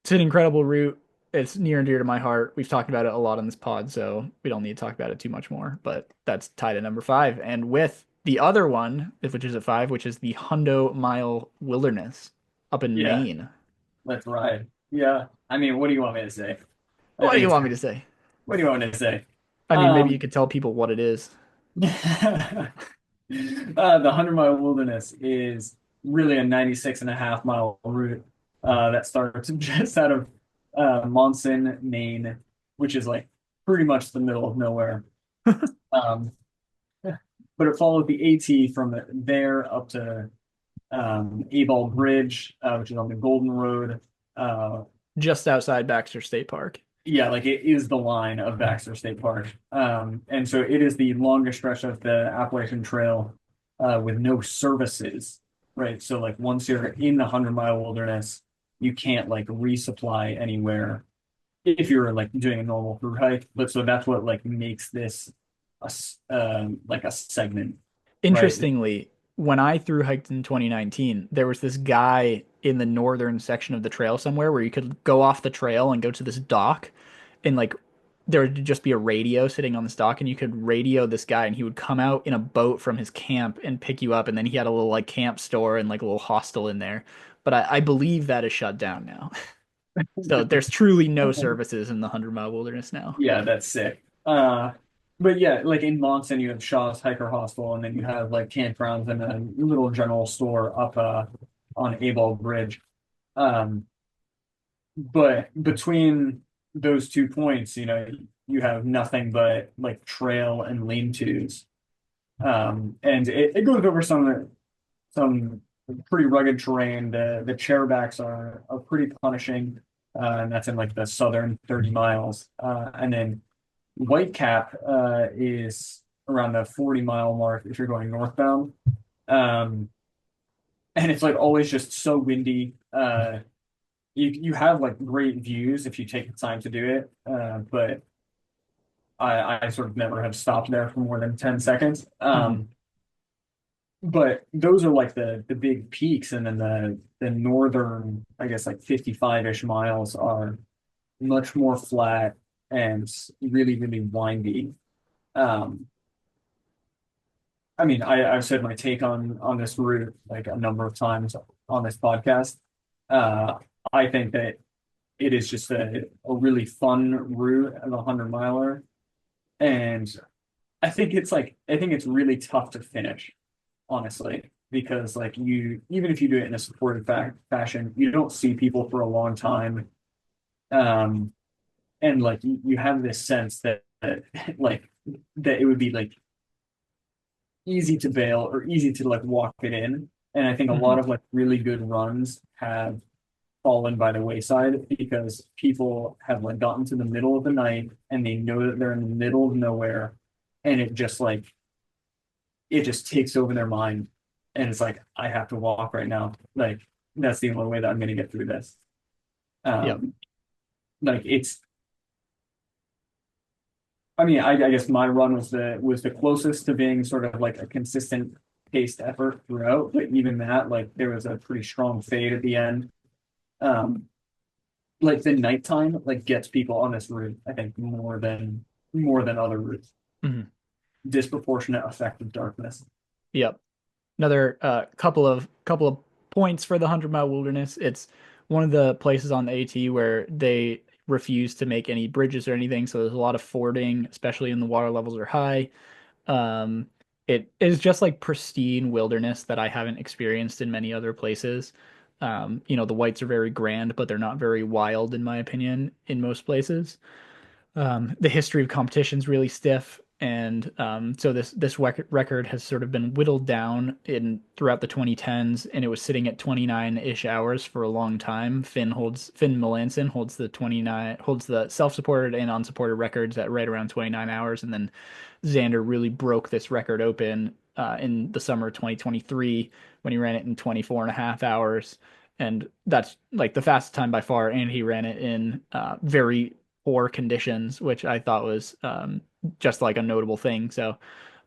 [SPEAKER 2] it's an incredible route. It's near and dear to my heart. We've talked about it a lot on this pod, so we don't need to talk about it too much more. But that's tied at number five. And with the other one, which is at five, which is the Hundo Mile Wilderness up in
[SPEAKER 1] yeah,
[SPEAKER 2] Maine.
[SPEAKER 1] let's ride. Yeah, I mean, what do you want me to say? I
[SPEAKER 2] What do
[SPEAKER 1] think
[SPEAKER 2] you
[SPEAKER 1] it's
[SPEAKER 2] want me to say?
[SPEAKER 1] what do you want me to say?
[SPEAKER 2] I mean, maybe you
[SPEAKER 1] Um,
[SPEAKER 2] could tell people what it is.
[SPEAKER 1] the 100-mile wilderness is really a 96.5 mile route that starts just out of Monson, Maine, which is like pretty much the middle of nowhere. Um, but it followed the AT from there up to Abel Bridge, which is on the Golden Road. Uh,
[SPEAKER 2] Just outside Baxter State Park.
[SPEAKER 1] yeah, like it is the line of Baxter State Park. And so it is the longest stretch of the Appalachian Trail with no services, right? So like once you're in the 100-mile wilderness, you can't like resupply anywhere if you're like doing a normal through hike. But so that's what like makes this like a segment, right?
[SPEAKER 2] Interestingly, when I through hiked in 2019, there was this guy in the northern section of the trail somewhere where you could go off the trail and go to this dock, and like there would just be a radio sitting on this dock, and you could radio this guy, and he would come out in a boat from his camp and pick you up, and then he had a little like camp store and like a little hostel in there. But I believe that is shut down now. So there's truly no services in the 100-mile wilderness now.
[SPEAKER 1] Yeah, that's sick. But yeah, like in Monson, you have Shaw's Hiker Hostel, and then you have like campgrounds and a little general store up on Abel Bridge. Um, but between those 2 points, you have nothing but like trail and lean-tos. And it goes over some pretty rugged terrain. The chairbacks are pretty punishing, and that's in like the southern 30 miles. And then Whitecap is around the 40-mile mark if you're going northbound. Um, and it's like always just so windy. You have like great views if you take the time to do it. But I sort of never have stopped there for more than 10 seconds.
[SPEAKER 2] Hmm.
[SPEAKER 1] But those are like the big peaks, and then the northern, I guess like 55-ish miles are much more flat and really, really windy. Um, I mean, I've said my take on this route like a number of times on this podcast. Uh, I think that it is just a really fun route of a 100 miler. And I think it's really tough to finish, honestly, because like even if you do it in a supported fashion, you don't see people for a long time. Um, and like you have this sense that like that it would be like easy to bail or easy to like walk it in. And I think a lot
[SPEAKER 2] Hmm.
[SPEAKER 1] of like really good runs have fallen by the wayside because people have like gotten to the middle of the night and they know that they're in the middle of nowhere, and it just takes over their mind, and it's like I have to walk right now. Like that's the only way that I'm going to get through this.
[SPEAKER 2] Yep.
[SPEAKER 1] Um, like it's I mean, I guess my run was the closest to being sort of like a consistent paced effort throughout, but even that, like there was a pretty strong fade at the end. Um, like the nighttime, like gets people on this route, I think more than other routes.
[SPEAKER 2] Hmm.
[SPEAKER 1] Disproportionate effect of darkness.
[SPEAKER 2] Yep. Another couple of points for the 100 Mile Wilderness. It's one of the places on the AT where they refuse to make any bridges or anything, so there's a lot of fording, especially when the water levels are high. Um, it is just like pristine wilderness that I haven't experienced in many other places. The whites are very grand, but they're not very wild, in my opinion, in most places. The history of competition is really stiff, and so this record has sort of been whittled down in throughout the 2010s, and it was sitting at 29-ish hours for a long time. Finn Melanson holds the self-supported and unsupported records at right around 29 hours, and then Xander really broke this record open in the summer of 2023 when he ran it in 24 and a half hours. And that's like the fastest time by far. And he ran it in very poor conditions, which I thought was just like a notable thing. So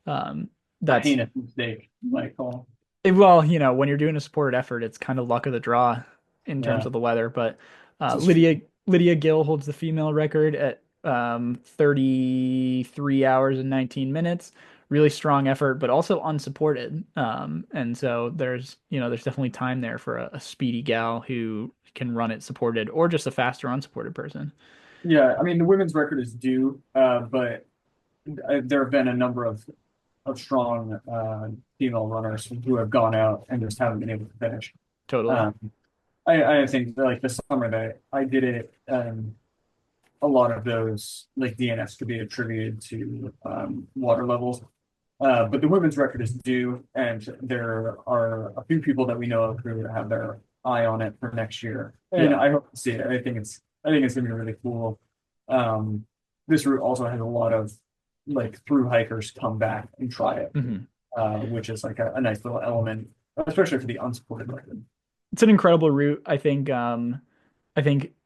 [SPEAKER 2] um,
[SPEAKER 1] A
[SPEAKER 2] that's
[SPEAKER 1] heinous mistake, like call.
[SPEAKER 2] well, when you're doing a supported effort, it's kind of luck of the draw in terms
[SPEAKER 1] Yeah,
[SPEAKER 2] of the weather. But
[SPEAKER 1] this is true.
[SPEAKER 2] Lydia Gill holds the female record at 33 hours and 19 minutes. Really strong effort, but also unsupported. And so there's definitely time there for a speedy gal who can run it supported or just a faster unsupported person.
[SPEAKER 1] Yeah, I mean the women's record is due, but there have been a number of strong female runners who have gone out and just haven't been able to finish.
[SPEAKER 2] Totally.
[SPEAKER 1] Um, I think like the summer that I did it, a lot of those like DNFs could be attributed to water levels. But the women's record is due, and there are a few people that we know of who have their eye on it for next year, and
[SPEAKER 2] Yeah.
[SPEAKER 1] I hope to see it. I think it's gonna be really cool. Um, this route also has a lot of like through hikers come back and try it,
[SPEAKER 2] Hmm.
[SPEAKER 1] which is like a nice little element, especially for the unsupported record.
[SPEAKER 2] It's an incredible route. I think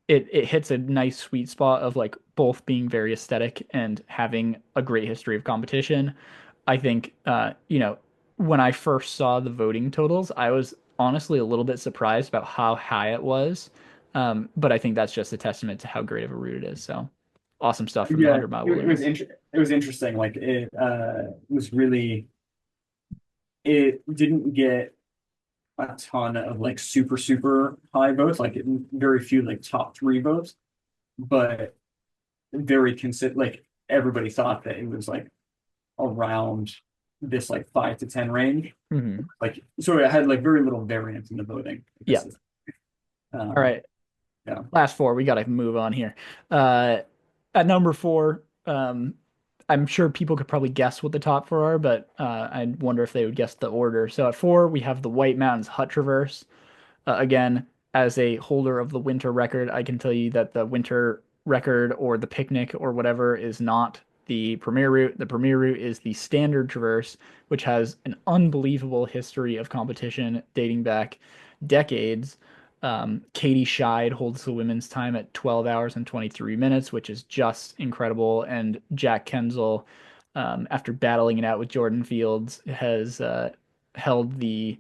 [SPEAKER 2] it hits a nice sweet spot of like both being very aesthetic and having a great history of competition. I think when I first saw the voting totals, I was honestly a little bit surprised about how high it was. But I think that's just a testament to how great of a route it is. So awesome stuff from the
[SPEAKER 1] Yeah,
[SPEAKER 2] 100 Mile
[SPEAKER 1] it
[SPEAKER 2] Wilderness.
[SPEAKER 1] it was interesting. Like was really it didn't get a ton of like super high votes, like very few like top three votes, but very consistent. Like everybody thought that it was like around this like 5 to 10 range.
[SPEAKER 2] Hmm.
[SPEAKER 1] Like so, it had like very little variance in the voting. I
[SPEAKER 2] Yeah.
[SPEAKER 1] guess is,
[SPEAKER 2] All
[SPEAKER 1] um,
[SPEAKER 2] right.
[SPEAKER 1] yeah,
[SPEAKER 2] Last four, we got to move on here. Uh, at number four, I'm sure people could probably guess what the top four are, but I wonder if they would guess the order. So at four, we have the White Mountains Hut Traverse. Again, as a holder of the winter record, I can tell you that the winter record or the picnic or whatever is not the Premier Route. The Premier Route is the standard traverse, which has an unbelievable history of competition dating back decades. Katie Scheid holds the women's time at 12 hours and 23 minutes, which is just incredible. And Jack Kensel, after battling it out with Jordan Fields, has held the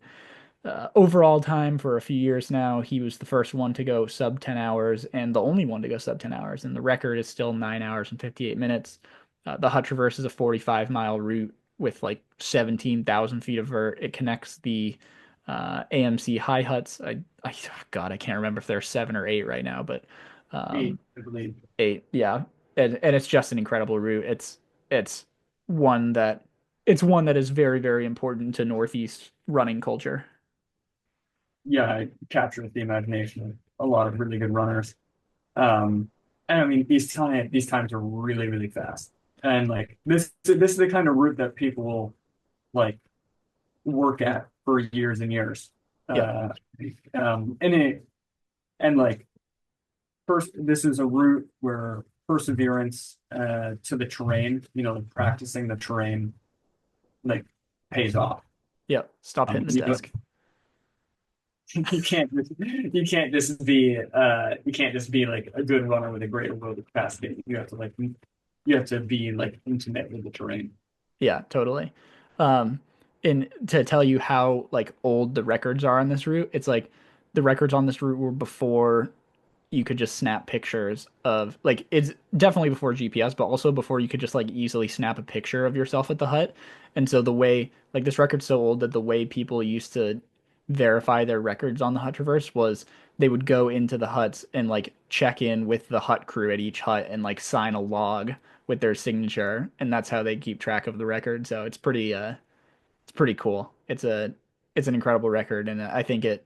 [SPEAKER 2] overall time for a few years now. He was the first one to go sub 10 hours and the only one to go sub 10 hours. And the record is still 9 hours and 58 minutes. The Hut Traverse is a 45-mile route with like 17,000 feet of vert. It connects the AMC high huts. God, I can't remember if there's seven or eight right now, but
[SPEAKER 1] Eight,
[SPEAKER 2] um,
[SPEAKER 1] I believe.
[SPEAKER 2] eight, yeah. And it's just an incredible route. It's one that it's one that is very, very important to Northeast running culture.
[SPEAKER 1] Yeah, it captures the imagination of a lot of really good runners. Um, and I mean, these times are really, really fast. And like this is the kind of route that people will like work at for years and years.
[SPEAKER 2] Yep.
[SPEAKER 1] Uh, and like first, this is a route where perseverance to the terrain, practicing the terrain, like pays off.
[SPEAKER 2] Yep. Stop hitting the
[SPEAKER 1] You know,
[SPEAKER 2] desk.
[SPEAKER 1] you can't just be like a good runner with a great aerobic capacity. You have to be like intimate with the terrain.
[SPEAKER 2] Yeah, totally. Um, and to tell you how like old the records are on this route, it's like the records on this route were before you could just snap pictures of like it's definitely before GPS, but also before you could just like easily snap a picture of yourself at the hut. And so the way like this record's so old that the way people used to verify their records on the hut traverse was they would go into the huts and like check in with the hut crew at each hut and like sign a log with their signature, and that's how they keep track of the record. So it's pretty cool. It's an incredible record, and I think it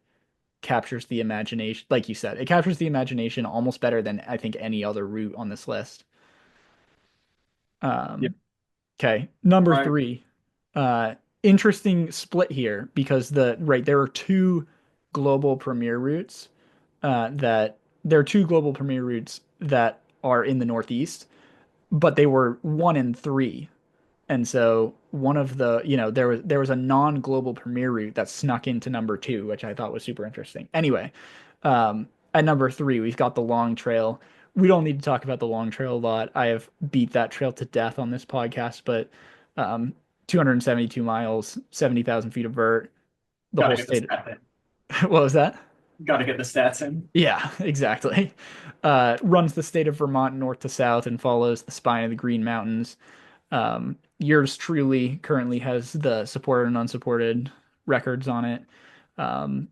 [SPEAKER 2] captures the imagination, like you said, it captures the imagination almost better than I think any other route on this list.
[SPEAKER 1] Yeah.
[SPEAKER 2] Okay, number
[SPEAKER 1] All right.
[SPEAKER 2] three. Interesting split here because there are two global premier routes that there are two global premier routes that are in the Northeast, but they were one and three. And so one of the, there was a non-global premier route that snuck into number two, which I thought was super interesting. Anyway, at number three, we've got the Long Trail. We don't need to talk about the Long Trail a lot. I have beat that trail to death on this podcast, but um, 272 miles, 70,000 feet of vert, the
[SPEAKER 1] Gotta
[SPEAKER 2] whole
[SPEAKER 1] get the
[SPEAKER 2] state.
[SPEAKER 1] stats in.
[SPEAKER 2] What was that?
[SPEAKER 1] Gotta get the stats in.
[SPEAKER 2] Yeah, exactly. Runs the state of Vermont north to south and follows the spine of the Green Mountains. Yours truly currently has the supported and unsupported records on it. Alyssa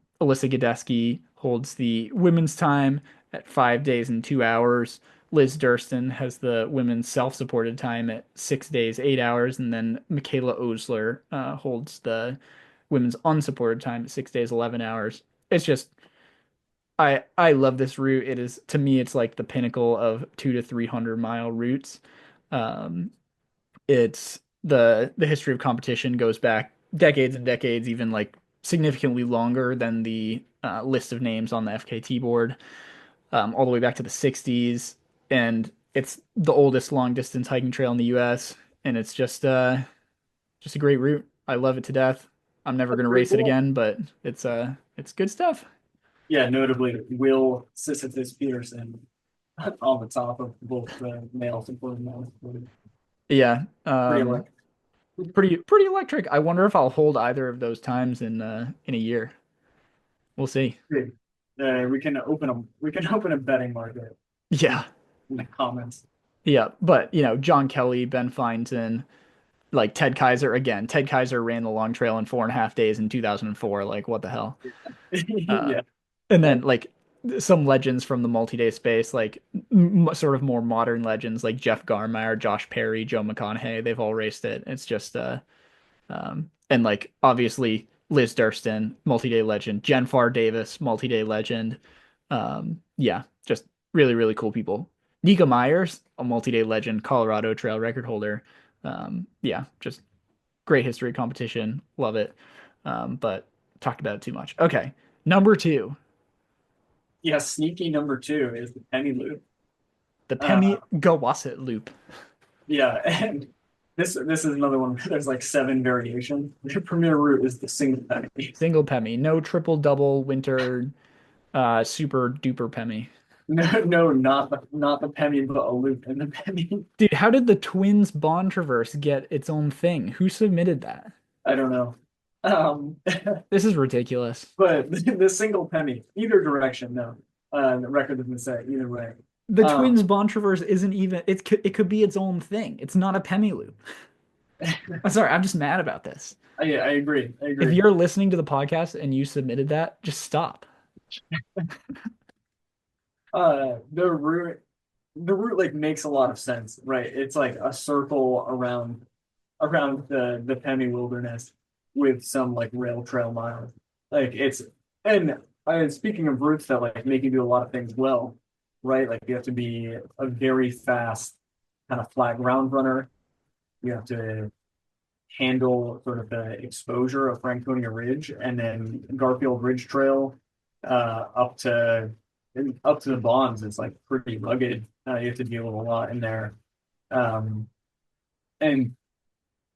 [SPEAKER 2] Godesky holds the women's time at 5 days and 2 hours. Liz Durston has the women's self-supported time at 6 days, 8 hours, and then Michaela Osler holds the women's unsupported time at 6 days, 11 hours. It's just I love this route. It is to me, it's like the pinnacle of 200 to 300 mile routes. Um, it's the history of competition goes back decades and decades, even like significantly longer than the list of names on the FKT board, all the way back to the 60s. And it's the oldest long distance hiking trail in the US. And it's just a great route. I love it to death. I'm never
[SPEAKER 1] That's
[SPEAKER 2] gonna
[SPEAKER 1] pretty
[SPEAKER 2] race it
[SPEAKER 1] cool.
[SPEAKER 2] again, but it's good stuff.
[SPEAKER 1] Yeah, notably Will Sisyphus Peterson on the top of both the male supported and male supported.
[SPEAKER 2] Yeah.
[SPEAKER 1] Pretty electric.
[SPEAKER 2] Pretty electric. I wonder if I'll hold either of those times in a year. We'll see.
[SPEAKER 1] We can open a betting market in,
[SPEAKER 2] Yeah.
[SPEAKER 1] in the comments.
[SPEAKER 2] Yeah, but John Kelly, Ben Feinton, like Ted Kaiser again. Ted Kaiser ran the long trail in 4.5 days in 2004. Like, what the hell? Uh,
[SPEAKER 1] Yeah,
[SPEAKER 2] and
[SPEAKER 1] yeah,
[SPEAKER 2] then like some legends from the multi-day space, like sort of more modern legends like Jeff Garmire, Josh Perry, Joe McConaughey. They've all raced it. It's just and like obviously Liz Durston, multi-day legend, Jen Farr Davis, multi-day legend. Yeah, just really, really cool people. Nika Myers, a multi-day legend, Colorado Trail record holder. Yeah, just great history competition. Love it. But talked about it too much. Okay. Number two,
[SPEAKER 1] yeah. Sneaky number two is the penny loop.
[SPEAKER 2] the
[SPEAKER 1] Uh,
[SPEAKER 2] Pemi Gawasset Loop.
[SPEAKER 1] Yeah, and this is another one where there's like seven variations. The premier route is the single penny.
[SPEAKER 2] Single Pemi, no triple double winter super duper Pemi.
[SPEAKER 1] No, no, not the penny, but a loop in the penny.
[SPEAKER 2] Dude, how did the Twins Bond Traverse get its own thing? Who submitted that?
[SPEAKER 1] I don't know. Um,
[SPEAKER 2] This is ridiculous.
[SPEAKER 1] but the single penny, either direction, no. The record doesn't say either way.
[SPEAKER 2] The
[SPEAKER 1] Um,
[SPEAKER 2] Twins Bond Traverse isn't even it could be its own thing. It's not a Pemi loop. I'm sorry, I'm just mad about this.
[SPEAKER 1] I agree. I
[SPEAKER 2] If
[SPEAKER 1] agree.
[SPEAKER 2] you're listening to the podcast and you submitted that, just stop.
[SPEAKER 1] The route like makes a lot of sense, right? It's like a circle around the Pemi Wilderness with some like rail trail miles. Like it's and speaking of routes that like make you do a lot of things well, right? Like you have to be a very fast kind of flat ground runner. You have to handle sort of the exposure of Franconia Ridge and then Garfield Ridge Trail up to the bonds. It's like pretty rugged. You have to deal with a lot in there. Um, and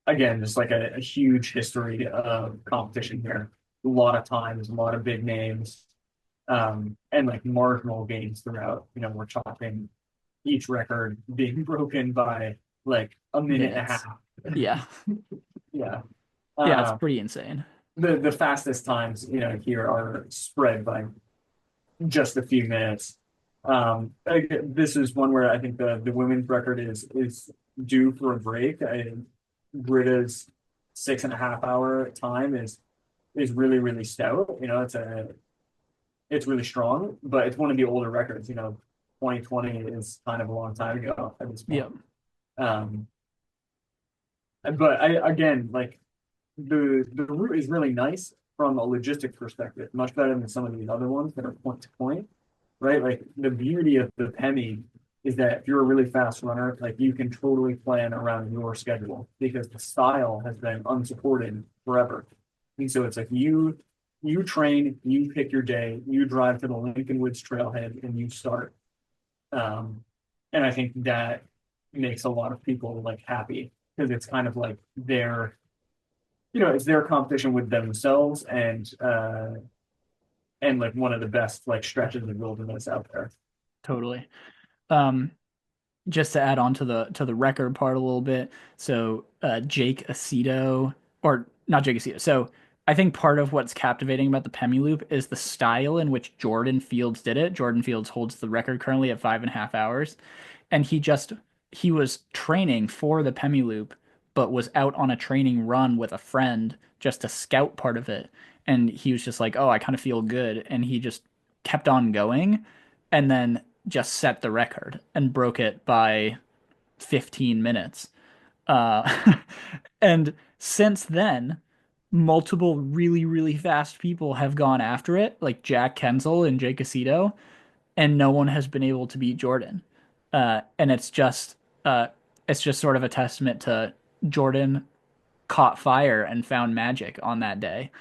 [SPEAKER 1] again, just like a huge history of competition here. A lot of times, a lot of big names, and like marginal gains throughout. We're talking each record being broken by like a minute and a
[SPEAKER 2] Minutes.
[SPEAKER 1] half.
[SPEAKER 2] Yeah.
[SPEAKER 1] Yeah.
[SPEAKER 2] Yeah, it's
[SPEAKER 1] Uh,
[SPEAKER 2] pretty insane.
[SPEAKER 1] the fastest times, here are spread by just a few minutes. This is one where I think the women's record is due for a break. Britta's 6.5 hour time is really really stout. It's really strong, but it's one of the older records. 2020 is kind of a long time ago at this point.
[SPEAKER 2] Yep.
[SPEAKER 1] Um, but I again like the route is really nice from a logistics perspective, much better than some of these other ones that are point to point, right? Like the beauty of the Pemi is that if you're a really fast runner, like you can totally plan around your schedule because the style has been unsupported forever. And so it's like you train, you pick your day, you drive to the Lincoln Woods trailhead and you start. Um, and I think that makes a lot of people like happy because it's kind of like it's their competition with themselves and like one of the best like stretches of wilderness out there.
[SPEAKER 2] Totally. Um, just to add on to the record part a little bit. So Jake Aceto, or not Jake Aceto. So I think part of what's captivating about the Pemi Loop is the style in which Jordan Fields did it. Jordan Fields holds the record currently at 5.5 hours, and he was training for the Pemi Loop, but was out on a training run with a friend just to scout part of it. And he was just like, "Oh, I kind of feel good," and he just kept on going, and then just set the record and broke it by 15 minutes. Uh, and since then, multiple really, really fast people have gone after it, like Jack Kensel and Jake Aceto, and no one has been able to beat Jordan. And uh, it's just sort of a testament to Jordan caught fire and found magic on that day,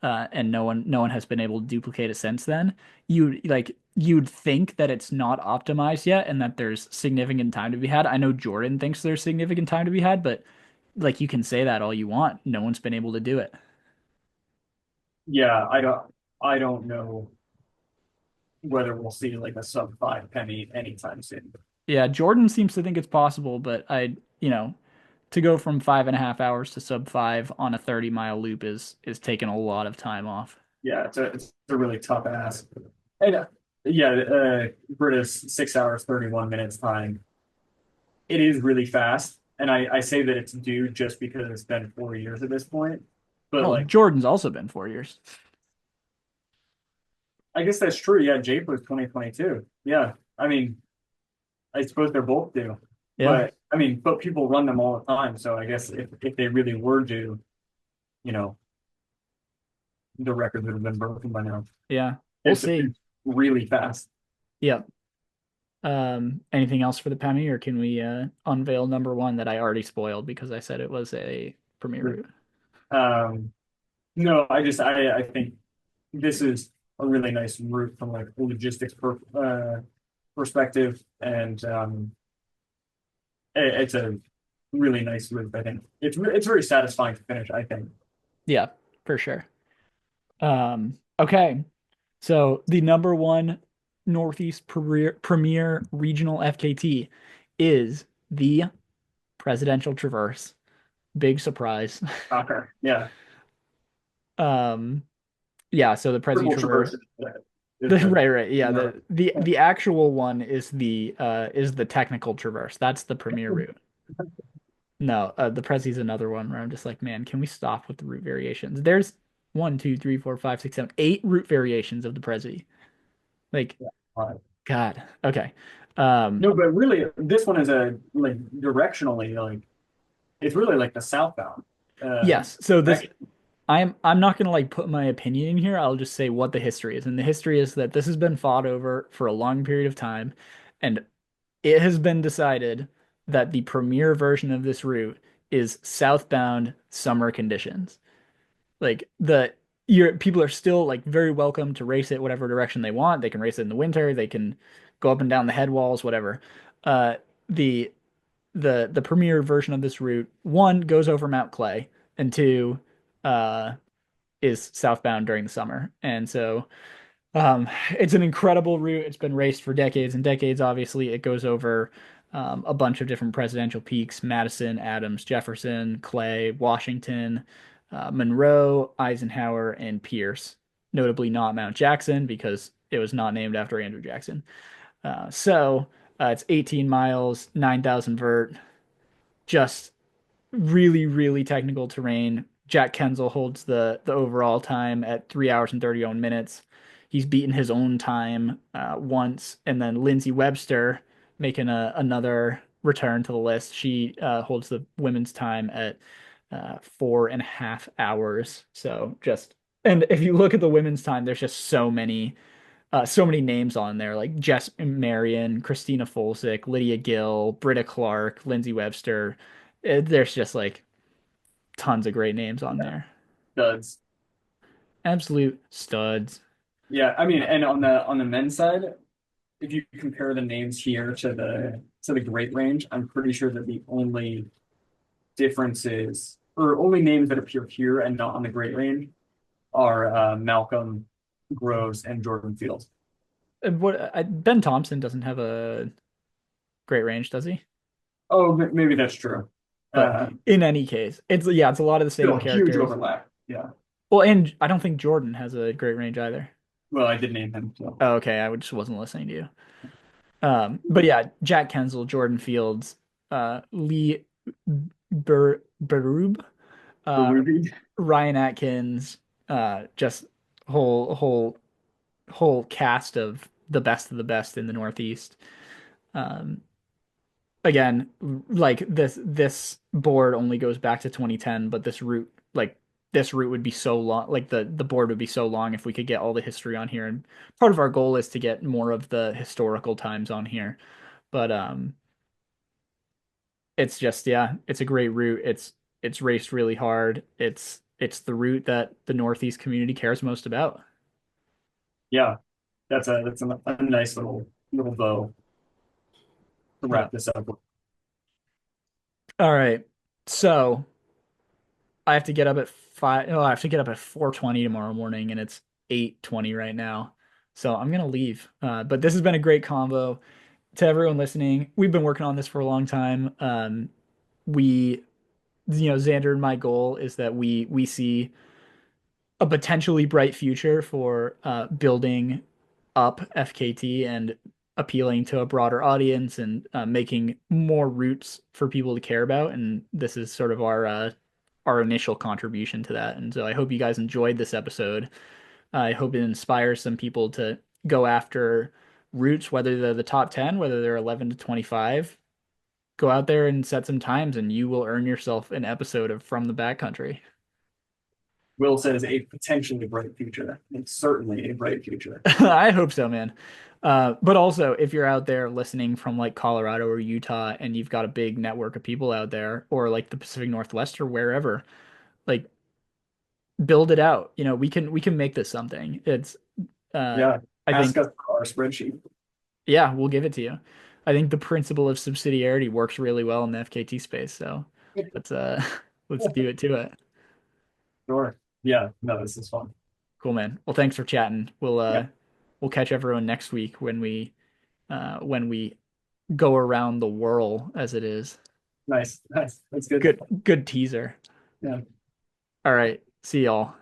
[SPEAKER 2] and no one has been able to duplicate it since then. You'd think that it's not optimized yet and that there's significant time to be had. I know Jordan thinks there's significant time to be had, but like you can say that all you want. No one's been able to do it.
[SPEAKER 1] Yeah, I don't know whether we'll see like a sub five penny anytime soon.
[SPEAKER 2] Yeah, Jordan seems to think it's possible, but to go from 5.5 hours to sub five on a 30-mile loop is taking a lot of time off.
[SPEAKER 1] Yeah, it's a really tough ask. And yeah, Britta's 6 hours 31 minutes time. It is really fast, and I say that it's due just because it's been 4 years at this point. But
[SPEAKER 2] Well,
[SPEAKER 1] like
[SPEAKER 2] Jordan's also been 4 years.
[SPEAKER 1] I guess that's true. Yeah, Jake was 2022. Yeah, I mean, I suppose they're both due,
[SPEAKER 2] Yeah,
[SPEAKER 1] but I mean, but people run them all the time. So I guess if they really were due, you know, the record would have been broken by now.
[SPEAKER 2] yeah. We'll see.
[SPEAKER 1] It's really fast.
[SPEAKER 2] Yep. Anything else for the Pemi, or can we unveil number one that I already spoiled because I said it was a premier route?
[SPEAKER 1] Um, no, I think this is a really nice route from like a logistics perspective, and it's a really nice route, I think. It's very satisfying to finish, I think.
[SPEAKER 2] Yeah, for sure. Okay. So the number one Northeast Premier Regional FKT is the Presidential Traverse. Big surprise.
[SPEAKER 1] Okay. Yeah.
[SPEAKER 2] Um, yeah, so the Prezi
[SPEAKER 1] Triple
[SPEAKER 2] Traverse.
[SPEAKER 1] traverse is the
[SPEAKER 2] Right, right. Yeah,
[SPEAKER 1] no.
[SPEAKER 2] the actual one is the technical Traverse. That's the premier route. No, the Prezi's another one where I'm just like, man, can we stop with the route variations? There's one, two, three, four, five, six, seven, eight route variations of the Prezi. Like,
[SPEAKER 1] Yeah.
[SPEAKER 2] God. Okay. Um,
[SPEAKER 1] No, but really, this one is a like directionally like it's really like the southbound
[SPEAKER 2] yes. So this
[SPEAKER 1] direction.
[SPEAKER 2] I'm not gonna like put my opinion in here. I'll just say what the history is. And the history is that this has been fought over for a long period of time, and it has been decided that the premier version of this route is southbound summer conditions. Like the your people are still like very welcome to race it whatever direction they want. They can race it in the winter. They can go up and down the head walls, whatever. Uh, the the premier version of this route, one goes over Mount Clay, and two, uh, is southbound during the summer. And so it's an incredible route. It's been raced for decades and decades. Obviously, it goes over a bunch of different presidential peaks: Madison, Adams, Jefferson, Clay, Washington, Monroe, Eisenhower, and Pierce. Notably, not Mount Jackson because it was not named after Andrew Jackson. It's 18 miles, 9,000 vert, just really, really technical terrain. Jack Kenzel holds the overall time at 3 hours and 31 minutes. He's beaten his own time once, and then Lindsay Webster making another return to the list. She holds the women's time at 4.5 hours. So just and if you look at the women's time, there's just so many names on there like Jess Marion, Christina Folsick, Lydia Gill, Britta Clark, Lindsay Webster. There's just like tons of great names on there.
[SPEAKER 1] Does.
[SPEAKER 2] Absolute studs.
[SPEAKER 1] Yeah, I mean,
[SPEAKER 2] Uh,
[SPEAKER 1] and on the men's side, if you compare the names here to the Great Range, I'm pretty sure that the only differences or only names that appear here and not on the Great Range are Malcolm, Groves, and Jordan Fields.
[SPEAKER 2] Ben Thompson doesn't have a great range, does he?
[SPEAKER 1] Oh, maybe that's true.
[SPEAKER 2] But
[SPEAKER 1] Uh,
[SPEAKER 2] in any case, it's a lot of the same
[SPEAKER 1] Still a huge
[SPEAKER 2] characters.
[SPEAKER 1] overlap. Yeah.
[SPEAKER 2] Well, and I don't think Jordan has a great range either.
[SPEAKER 1] Well, I did name him. So
[SPEAKER 2] Oh, okay, I just wasn't listening to you. But yeah, Jack Kenzel, Jordan Fields, Lee Berube,
[SPEAKER 1] the
[SPEAKER 2] uh,
[SPEAKER 1] Ruby,
[SPEAKER 2] Ryan Atkins, just whole whole cast of the best in the Northeast. Um, again, like this board only goes back to 2010, but this route would be so long, like the board would be so long if we could get all the history on here. And part of our goal is to get more of the historical times on here. But it's just yeah, it's a great route. It's raced really hard. It's the route that the Northeast community cares most about.
[SPEAKER 1] yeah, that's a nice little bow to
[SPEAKER 2] Yeah.
[SPEAKER 1] wrap this up with.
[SPEAKER 2] All right. So I have to get up at five. Oh, I have to get up at 4:20 tomorrow morning, and it's 8:20 right now. So I'm gonna leave. But this has been a great convo. To everyone listening, we've been working on this for a long time. We, Xander and my goal is that we see a potentially bright future for building up FKT and appealing to a broader audience and making more routes for people to care about. And this is sort of our initial contribution to that. And so I hope you guys enjoyed this episode. I hope it inspires some people to go after routes, whether they're the top 10, whether they're 11 to 25. Go out there and set some times, and you will earn yourself an episode of From the Backcountry.
[SPEAKER 1] Will says a potentially bright future. It's certainly a bright future.
[SPEAKER 2] I hope so, man. But also, if you're out there listening from like Colorado or Utah and you've got a big network of people out there, or like the Pacific Northwest or wherever, like build it out. We can make this something. It's uh
[SPEAKER 1] Yeah.
[SPEAKER 2] I
[SPEAKER 1] Ask
[SPEAKER 2] think
[SPEAKER 1] us for our spreadsheet.
[SPEAKER 2] yeah, we'll give it to you. I think the principle of subsidiarity works really well in the FKT space. So let's let's do it to it.
[SPEAKER 1] Sure. Yeah. No, this is fun.
[SPEAKER 2] Cool, man. Well, thanks for chatting.
[SPEAKER 1] Yeah.
[SPEAKER 2] We'll catch everyone next week when we go around the whirl as it is.
[SPEAKER 1] Nice. Nice. That's good.
[SPEAKER 2] Good teaser.
[SPEAKER 1] Yeah.
[SPEAKER 2] All right. See y'all.